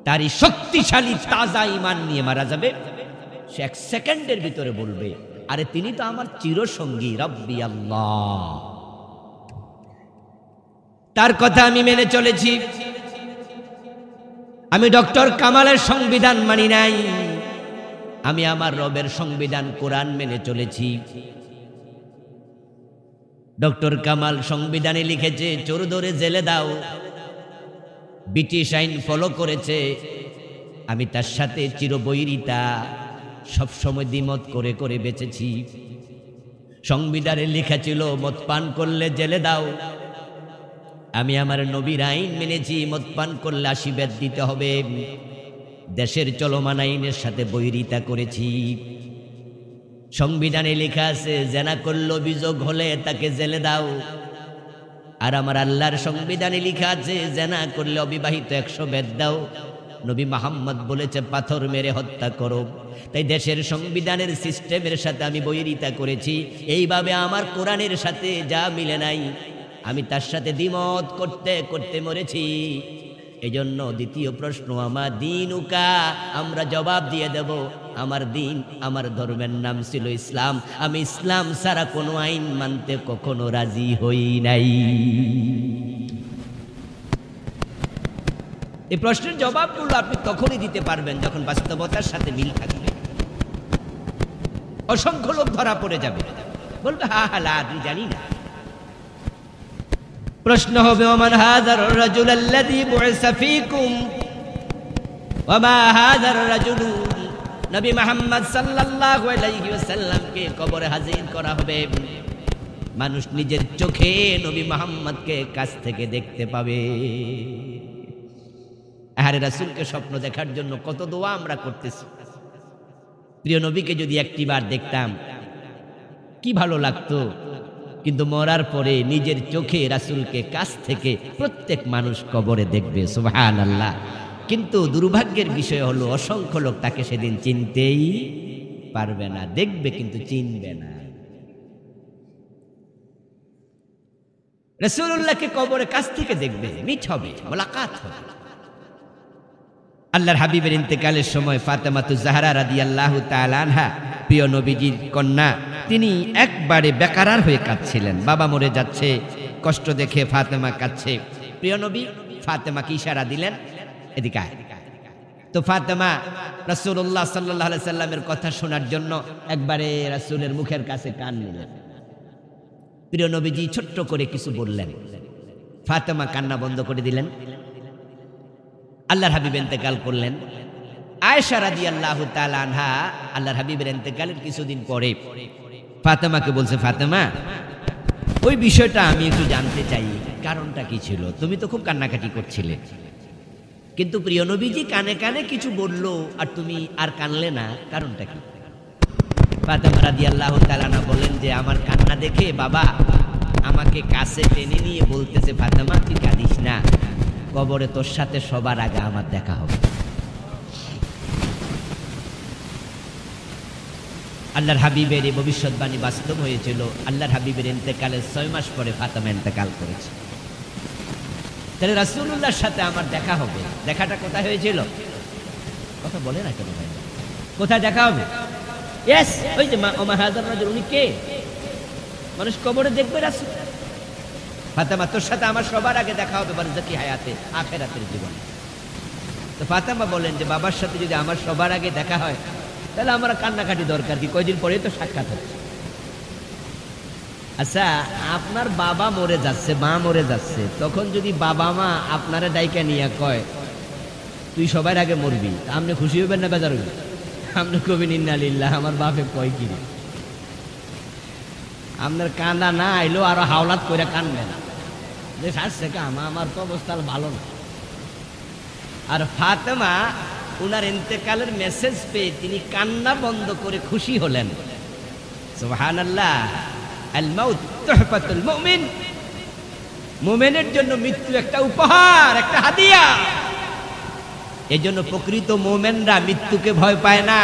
তার এই শক্তিশালী তাজা ঈমান নিয়ে মারা যাবে, সে 1 সেকেন্ডের ভিতরে বলবে, আরে তিনি তো আমার চিরসঙ্গী, রব্বি আল্লাহ। তার কথা আমি মেনে চলেছি। আমি ডক্টর কামালের সংবিধান মানি নাই, আমি আমার রবের সংবিধান কোরআন মেনে চলেছি। ডক্টর কামাল সংবিধানে লিখেছে চোর ধরে জেলে দাও, ব্রিটিশ আইন ফলো করেছে। আমি তার সাথে চিরবৈরিতা, সবসময় দ্বিমত করে করে বেঁচেছি। সংবিধানে লেখা ছিল মদ পান করলে জেলে দাও, আমি আমার নবীর আইন মেনেছি, মদ পান করলে 80 বেত দিতে হবে। দেশের চলমান আইনের সাথে বৈরিতা করেছি। সংবিধানে লেখা আছে জেনা করলে অভিযোগ হলে তাকে জেলে দাও, আর আমার আল্লাহর সংবিধানে লেখা আছে জেনা করলে অবিবাহিত 100 বেত দাও। নবী মুহাম্মদ বলেছে পাথর মেরে হত্যা করো। তাই দেশের সংবিধানের সিস্টেমের সাথে আমি বৈরিতা করেছি। এইভাবে আমার কোরআনের সাথে যা মিলে নাই, আমি তার সাথে দ্বিমত করতে করতে মরেছি। এজন্য দ্বিতীয় প্রশ্ন, আমার দিন উকা, আমরা জবাব দিয়ে দেব আমার দিন, আমার ধর্মের নাম ছিল ইসলাম। আমি ইসলাম ছাড়া কোনো আইন মানতে কখনো রাজি হই নাই। এই প্রশ্নের জবাবগুলো আপনি তখনই দিতে পারবেন যখন বাস্তবতার সাথে মিল থাকবে। অসংখ্য লোক ধরা পড়ে যাবে, বলবে হা হা লা আমি জানি না। প্রশ্ন হবে ওমান হাযার রাজুল আল্লাযী বুইসা ফীকুম ওয়া মা হাযার রাজুল। নবী মুহাম্মদ সাল্লাল্লাহু আলাইহি ওয়াসাল্লামকে কবরে হাজির করা হবে। মানুষ নিজের চোখে নবী মুহাম্মদকে কাছ থেকে দেখতে পাবে। আরে রাসূলকে স্বপ্ন দেখার জন্য কত দোয়া আমরা করতেছি। প্রিয় নবীকে যদি একটিবার দেখতাম কি ভালো লাগতো, কিন্তু মরার পরে নিজের চোখে রাসূলকে কাছ থেকে প্রত্যেক মানুষ কবরে দেখবে, সুবহানাল্লাহ। কিন্তু দুর্ভাগ্যের বিষয় হলো অসংখ্য লোক তাকে সেদিন চিনতেই পারবে না, দেখবে কিন্তু চিনবে না। রাসূলুল্লাহকে কবরে কাছ থেকে দেখবে, মিট হবে, মোলাকাত হবে। আল্লাহর হাবিবের ইন্তেকালের সময় ফাতেমাতুজ জাহরা রাদিয়াল্লাহু তাআলা আনহা, প্রিয় নবীজির কন্যা, তিনি একবারে বেকারার হয়ে কাঁদছিলেন। বাবা মরে যাচ্ছে, কষ্ট দেখে ফাতেমা কাঁদছে। প্রিয় নবী ফাতেমাকে ইশারা দিলেন, এদিকে আয়। তো ফাতেমা রাসূলুল্লাহ সাল্লাল্লাহু আলাইহি সাল্লামের কথা শোনার জন্য একবারে রাসূলের মুখের কাছে কান নিলেন। প্রিয় নবীজি ছোট্ট করে কিছু বললেন, ফাতেমা কান্না বন্ধ করে দিলেন। আল্লাহর হাবিব ইন্তেকাল করলেন। আয়েশা রাদিয়াল্লাহু তাআলা আনহা আল্লাহর হাবিবের ইন্তেকালের কিছুদিন পরে ফাতেমাকে বলছে, ফাতেমা ওই বিষয়টা আমি একটু জানতে চাই, কারণটা কি ছিল? তুমি তো খুব কান্নাকাটি করছিলে, কিন্তু প্রিয় নবীজি কানে কানে কিছু বললো আর তুমি আর কানলে না, কারণটা কি? ফাতেমা রাদিয়াল্লাহু তাআলা আনহা বলেন যে আমার কান্না দেখে বাবা আমাকে কাছে টেনে নিয়ে বলতেছে, ফাতেমা তুই কাঁদিস না, কবরে তোর সাথে সবার আগে আমার দেখা হবে। আল্লাহর হাবিবের এই ভবিষ্যৎবাণী বাস্তব হয়েছিল। আল্লাহর হাবিবের ইন্তেকালের 6 মাস পরে ফাতেমা ইন্তেকাল করেছে। তাহলে রাসূলুল্লাহর সাথে আমার দেখা হবে। দেখাটা কোথায় হয়েছিল? কথা বলে না কেন ভাই? কোথায় দেখা হবে? ইয়েস, ওই যে ওমা হাযার রাজুল, উনি কে? মানুষ কবরে দেখবে রাসূল। ফাতেমা তোর সাথে আমার সবার আগে দেখা হবে বারজাকি হায়াতে, আখিরাতের জীবনে। তো ফাতেমা বলেন যে বাবার সাথে যদি আমার সবার আগে দেখা হয় তাহলে আমার কান্নাকাটি দরকার কি? কয়দিন পরেই তো সাক্ষাৎ হচ্ছে। আচ্ছা, আপনার বাবা মরে যাচ্ছে, মা মরে যাচ্ছে, তখন যদি বাবা মা আপনারা ডাইকা নিয়ে কয় তুই সবার আগে মরবি, আপনি খুশি হইবেন না বেজার হইবেন? আপনি কবিন ইন্না লিল্লাহ, আমার বাপে কয় কি? আপনার কান্দা না আইলো আরো হাওলাত করে কানবেন যে শাসছে কামা, আমার তো অবস্থা ভালো না। আর ফাতেমা উনার ইন্তেকালের মেসেজ পেয়ে তিনি কান্না বন্ধ করে খুশি হলেন। সুবহানাল্লাহ। আল মাউত তুহফাতুল মুমিন, মুমিনের জন্য মৃত্যু একটা উপহার, একটা হাদিয়া। এজন্য প্রকৃত মুমিনরা মৃত্যুকে ভয় পায় না।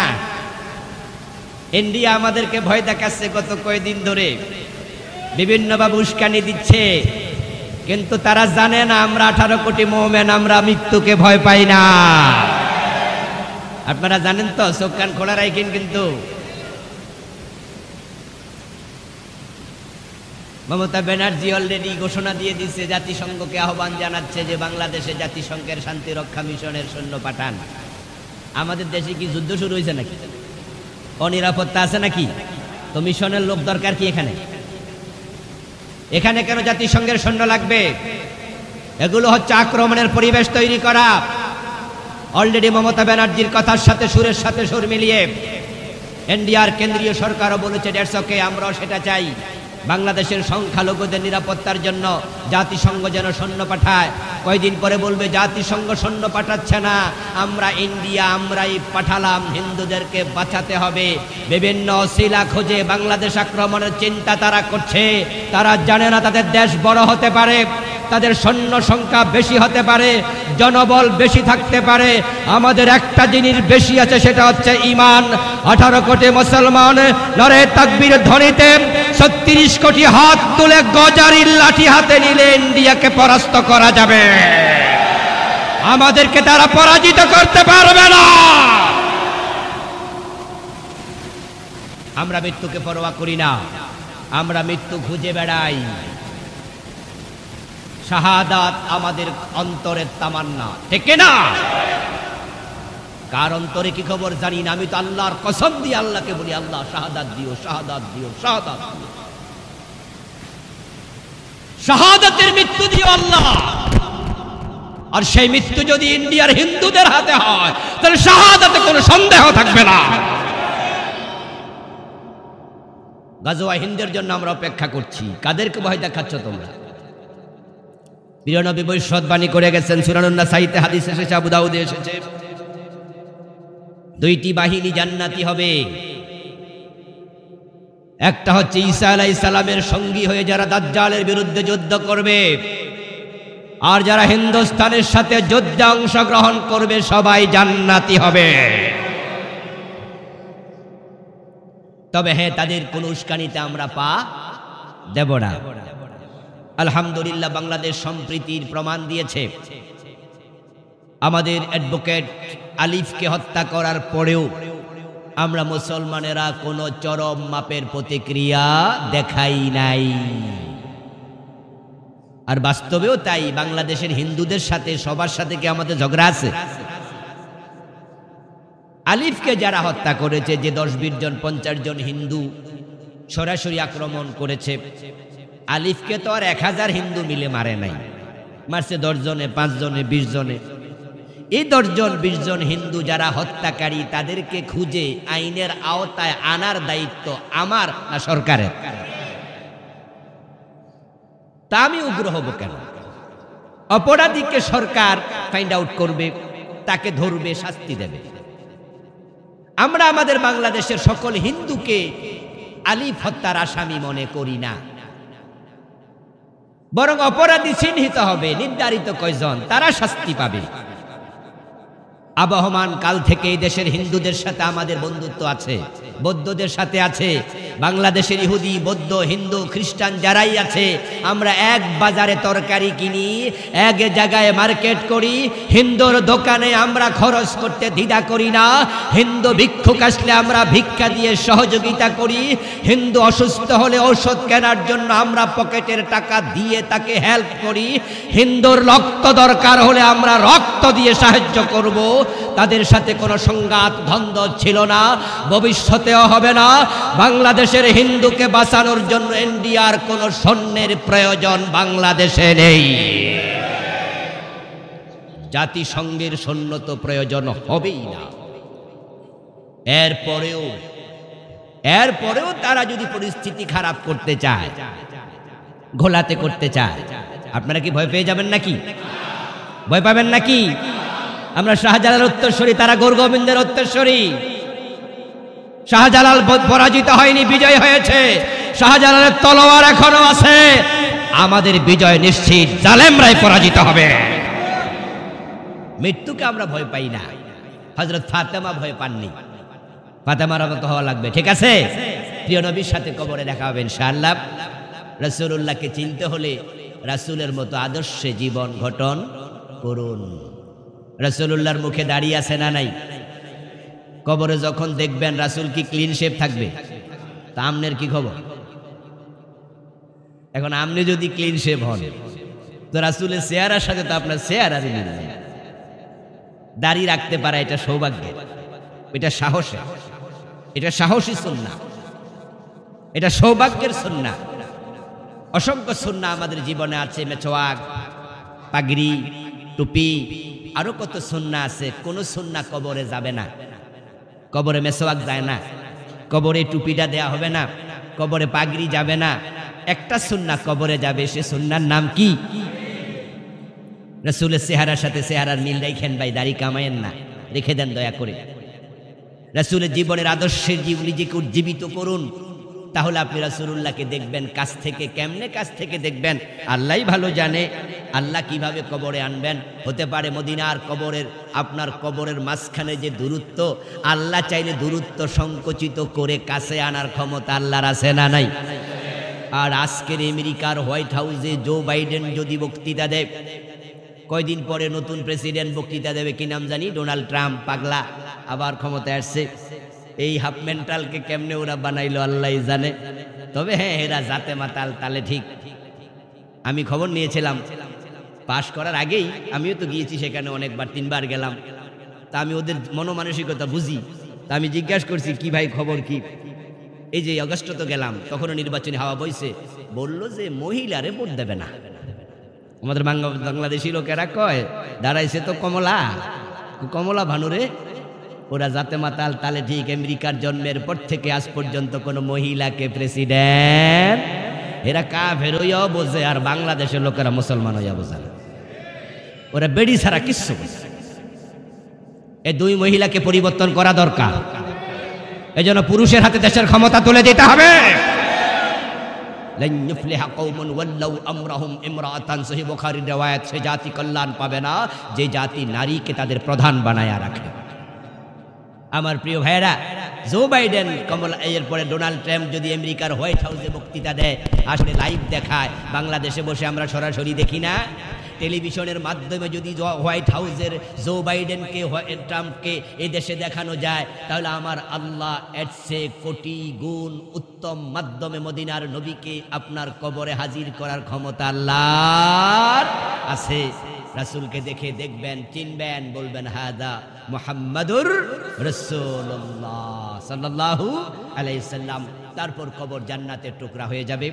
ইন্ডিয়া আমাদেরকে ভয় দেখাচ্ছে গত কয়েকদিন ধরে, বিভিন্নভাবে উস্কানি দিচ্ছে, কিন্তু তারা জানে না আমরা 18 কোটি মুমিন, আমরা মৃত্যুকে ভয় পাই না। আপনারা জানেন তো, চোখ কান খোলা রাখেন। কিন্তু মমতা ব্যানার্জি অলরেডি ঘোষণা দিয়ে দিচ্ছে, জাতিসংঘকে আহ্বান জানাচ্ছে যে বাংলাদেশে জাতিসংঘের শান্তি রক্ষা মিশনের সৈন্য পাঠান। আমাদের দেশে কি যুদ্ধ শুরু হয়েছে নাকি? অনিরাপত্তা আছে নাকি? তো মিশনের লোক দরকার কি এখানে? এখানে কেন জাতিসংঘের সৈন্য লাগবে? এগুলো হচ্ছে আক্রমণের পরিবেশ তৈরি করা। অলরেডি মমতা ব্যানার্জির কথার সাথে সুরের সাথে সুর মিলিয়ে এনডিআর কেন্দ্রীয় সরকারও বলেছে দ্যাটস ওকে, আমরাও সেটা চাই। বাংলাদেশের সংখ্যালঘুদের নিরাপত্তার জন্য জাতিসংঘ যেন সৈন্য পাঠায়। কয়দিন পরে বলবে জাতিসংঘ সৈন্য পাঠাচ্ছে না, আমরা ইন্ডিয়া আমরাই পাঠালাম, হিন্দুদেরকে বাঁচাতে হবে। বিভিন্ন অশিলা খোঁজে বাংলাদেশ আক্রমণের চিন্তা তারা করছে। তারা জানে না তাদের দেশ বড় হতে পারে, তাদের সৈন্য সংখ্যা বেশি হতে পারে, জনবল বেশি থাকতে পারে। আমাদের একটা জিনিস বেশি আছে, সেটা হচ্ছে ঈমান। 18 কোটি মুসলমান নারে তাকবীর ধ্বনিতে 36 কোটি হাত তুলে গজারির লাঠি হাতে নিলে ইন্ডিয়াকে পরাস্ত করা যাবে। আমাদেরকে তারা পরাজিত করতে পারবে না। আমরা মৃত্যুকে পরোয়া করি না, আমরা মৃত্যু খুঁজে বেড়াই। শাহাদাত আমাদের অন্তরের তামান্না, ঠিক না? কার অন্তরে কি খবর জানি না, আমি তো আল্লাহর কসম দিয়ে আল্লাহকে বলি, আল্লাহ শাহাদাত দিও, শাহাদাত দিও, শাহাদাত দিও, শাহাদাতের মৃত্যু দিও আল্লাহ। আর সেই মৃত্যু যদি ইন্ডিয়ার হিন্দুদের হাতে হয়, তাহলে শাহাদাতে কোনো সন্দেহ থাকবে না। গাজওয়া হিন্দের জন্য আমরা অপেক্ষা করছি। কাদেরকে ভয় দেখাচ্ছ তোমরা? প্রিয় নবী ভবিষ্যৎবাণী করে গেছেন, সূরা নাসাইতে হাদিস এসেছে, আবু দাউদে এসেছে, 2টি বাহিনী জান্নাতি হবে। একটা হচ্ছে ঈসা আলাইহিস সালামের সঙ্গী হয়ে যারা দাজ্জালের বিরুদ্ধে যুদ্ধ করবে, আর যারা হিন্দুস্তানের সাথে যুদ্ধে অংশগ্রহণ করবে সবাই জান্নাতি হবে। তবে হ্যাঁ, তাদের কোন উস্কানিতে আমরা পা দেব না। আলহামদুলিল্লাহ, বাংলাদেশ সম্প্রীতির প্রমাণ দিয়েছে। আমাদের অ্যাডভোকেট আলিফকে হত্যা করার পরেও আমরা মুসলমানেরা কোনো চরম মাপের প্রতিক্রিয়া দেখাই নাই। আর বাস্তবেও তাই। বাংলাদেশের হিন্দুদের সাথে সবার সাথে কি আমাদের ঝগড়া আছে? আলিফকে যারা হত্যা করেছে, যে 10-20 জন 50 জন হিন্দু সরাসরি আক্রমণ করেছে, আলিফকে তো আর 1000 হিন্দু মিলে মারে নাই, মারছে 10 জনে, 5 জনে, 20 জনে। এই 10 জন 20 জন হিন্দু যারা হত্যাকারী, তাদেরকে খুঁজে আইনের আওতায় আনার দায়িত্ব আমার না সরকারের? তা আমি উগ্র হব কেন? অপরাধীকে সরকার ফাইন্ড আউট করবে, তাকে ধরবে, শাস্তি দেবে। আমরা আমাদের বাংলাদেশের সকল হিন্দুকে আলিফ হত্যার আসামি মনে করি না, বরং অপরাধী চিহ্নিত হবে, নির্ধারিত কয়জন, তারা শাস্তি পাবে। আবহমান কাল থেকে এই দেশের হিন্দুদের সাথে আমাদের বন্ধুত্ব আছে, বৌদ্ধদের সাথে আছে। বাংলাদেশের ইহুদি, বৌদ্ধ, হিন্দু, খ্রিস্টান যারাই আছে, আমরা এক বাজারে তরকারি কিনি, এক জায়গায় মার্কেট করি। হিন্দুর দোকানে আমরা খরচ করতে দ্বিধা করি না। হিন্দু ভিক্ষুক আসলে আমরা ভিক্ষা দিয়ে সহযোগিতা করি। হিন্দু অসুস্থ হলে ঔষধ কেনার জন্য আমরা পকেটের টাকা দিয়ে তাকে হেল্প করি। হিন্দুর রক্ত দরকার হলে আমরা রক্ত দিয়ে সাহায্য করব। তাদের সাথে কোনো সংঘাত দ্বন্দ্ব ছিল না, ভবিষ্যতেও হবে না। বাংলাদেশের হিন্দুকে বাঁচানোর জন্য এনডিআর কোনো সৈন্যের প্রয়োজন বাংলাদেশে নেই। জাতিসংঘের সৈন্য তো প্রয়োজন হবেই না। এরপরেও তারা যদি পরিস্থিতি খারাপ করতে চায়, ঘোলাতে করতে চায়, আপনারা কি ভয় পেয়ে যাবেন নাকি? ভয় পাবেন নাকি? আমরা শাহজালাল উত্তরসূরি, তারা গৌরগোবিন্দের উত্তরসূরি। শাহজালাল পরাজিত হয়নি, বিজয় হয়েছে। শাহজালালের তলোয়ার এখনো আছে। আমাদের বিজয় নিশ্চিত, জালেমরাই পরাজিত হবে। মৃত্যুকে আমরা ভয় পাই না। হযরত ফাতেমা ভয় পাননি। ফাতেমার মতো হওয়া লাগবে, ঠিক আছে? প্রিয় নবীর সাথে কবরে দেখা হবে ইনশাআল্লাহ। রাসূলুল্লাহকে চিনতে হলে রাসূলের মতো আদর্শে জীবন গঠন করুন। রাসূলুল্লাহর মুখে দাঁড়িয়ে আছে না নাই? কবরে যখন দেখবেন রাসূল কি ক্লিন শেভ থাকবে? তা আমনের কি খবর? এখন আপনি যদি ক্লিন শেভ হন তো রাসূলের চেহারার সাথে তো আপনার চেহারারই মিল নেই। দাড়ি রাখতে পারা এটা সৌভাগ্যের, এটা সাহসের, এটা সাহসী সুন্নাহ, এটা সৌভাগ্যের সুন্নাহ। অসংখ্য সুন্নাহ আমাদের জীবনে আছে, মেচোয়াক, পাগড়ি, টুপি, আরো কত সুন্নাহ আছে। কোন সুন্নাহ কবরে যাবে না। কবরে মেসওয়াক যায় না, কবরে টুপিটা দেয়া হবে না, কবরে পাগড়ি যাবে না। একটা সুন্নাহ কবরে যাবে, সে সুন্নাহর নাম কি? রাসূলের চেহারার সাথে চেহারার মিল রাখেন ভাই, দাড়ি কামায়েন না, রেখে দেন দয়া করে। রাসূলের জীবনের আদর্শে নিজেকে উজ্জীবিত করুন, তাহলে আপনি রাসূলুল্লাহকে দেখবেন কাছ থেকে। কেমনে কাছ থেকে দেখবেন আল্লাহই ভালো জানে। আল্লাহ কিভাবে কবরে আনবেন, হতে পারে মদিনার কবরের, আপনার কবরের মাঝখানে যে দূরত্ব, আল্লাহ চাইলে দূরত্ব সংকুচিত করে কাছে আনার ক্ষমতা আল্লাহর আছে না নাই? আর আজকের আমেরিকার হোয়াইট হাউসে জো বাইডেন যদি বক্তৃতা দেয়, কয়দিন পরে নতুন প্রেসিডেন্ট বক্তৃতা দেবে, কি নাম জানি, ডোনাল্ড ট্রাম্প, পাগলা আবার ক্ষমতায় আসছে। এই হাফ মেন্টালকে কেমনে ওরা বানাইলো আল্লাহই জানে। তবে হ্যাঁ, এরা জাতে মাতাল তালে ঠিক। আমি খবর নিয়েছিলাম পাশ করার আগেই, আমিও তো গিয়েছি সেখানে অনেকবার, 3 বার গেলাম। তা আমি ওদের মনোমানসিকতা বুঝি। তা আমি জিজ্ঞাসা করছি, কি ভাই খবর কি? এই যে অগস্ট তো গেলাম, তখনও নির্বাচনী হাওয়া বইছে। বলল যে মহিলারে ভোট দেবে না। আমাদের বাংলাদেশি লোকেরা কয় দাঁড়াইছে তো কমলা, কমলা ভানুরে। ওরা জাতে মাতাল তালে ঠিক। আমেরিকার জন্মের পর থেকে আজ পর্যন্ত কোন মহিলাকে প্রেসিডেন্ট, এরা কাফের হইয়াও বোঝে, আর বাংলাদেশের লোকেরা মুসলমান হইয়া বোঝে না। ওরা বেড়ি ছাড়া কিচ্ছু বোঝে। এই 2 মহিলাকে পরিবর্তন করা দরকার। এই জন্য পুরুষের হাতে দেশের ক্ষমতা তুলে দিতে হবে। লান ইফলিহা কওমুন ওয়াল্লাউ আমরাহুম ইমরাআতান, সহিহ বুখারীর riwayat, সে জাতি কল্যাণ পাবে না যে জাতি নারীকে তাদের প্রধান বানায়া রাখে। আমার প্রিয় ভাইয়েরা, জো বাইডেন, কমলা, এরপরে ডোনাল্ড ট্রাম্প যদি আমেরিকার হোয়াইট হাউসে বক্তৃতা দেয়, আসলে লাইভ দেখায়, বাংলাদেশে বসে আমরা সরাসরি দেখি না, টেলিভিশনের মাধ্যমে যদি হোয়াইট হাউসের জো বাইডেনকে, ট্রাম্পকে এই দেশে দেখানো যায়, তাহলে আমার আল্লাহ এর চেয়ে কোটি গুণ উত্তম মাধ্যমে মদিনার নবীকে আপনার কবরে হাজির করার ক্ষমতা আল্লাহর আছে। রাসূলকে দেখে দেখবেন, চিনবেন, বলবেন হাদা মুহাম্মাদুর রাসূলুল্লাহ সাল্লাল্লাহু আলাইহি সাল্লাম। তারপর কবর জান্নাতের টুকরা হয়ে যাবে,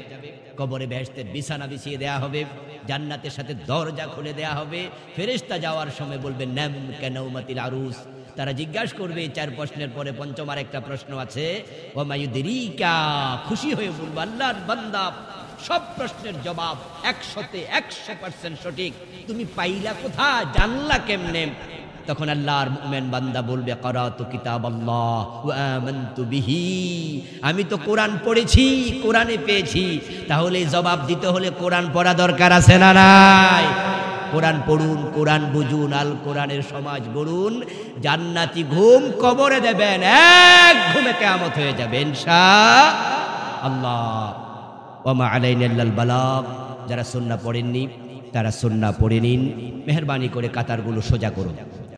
কবরে বেহেশতের বিছানা বিছিয়ে দেয়া হবে, জান্নাতের সাথে দরজা খুলে দেয়া হবে। ফেরেশতা যাওয়ার সময় বলবে নাম কানাউমাতিল আরুস। তারা জিজ্ঞাসা করবে 4 প্রশ্নের পরে 5ম আরেকটা প্রশ্ন আছে, ওয়া মায়ুদরিকা, খুশি হয়ে বলবে আল্লাহর বান্দা সব প্রশ্নের জবাব 100তে 100% সঠিক, তুমি পাইলা কোথায়, জানলা কেমনে? তখন আল্লাহর মুমিন বান্দা বলবে ক্বরাতু কিতাবাল্লাহ ওয়া আমানতু বিহি, আমি তো কোরআন পড়েছি, কোরআনে পেয়েছি। তাহলে জবাব দিতে হলে কোরআন পড়া দরকার আছে না নাই? কোরআন পড়ুন, কোরআন বুঝুন, আল কোরআনের সমাজ গড়ুন, জান্নাতি ঘুম কবরে দেবেন, এক ঘুমে কিয়ামত হয়ে যাবে ইনশাআল্লাহ। ওয়া মা আলাইনা ইল্লাল বালাগ। যারা সুন্নাহ পড়েননি তারা সুন্নাহ পড়ে নিন। মেহেরবানি করে কাতারগুলো সোজা করুন।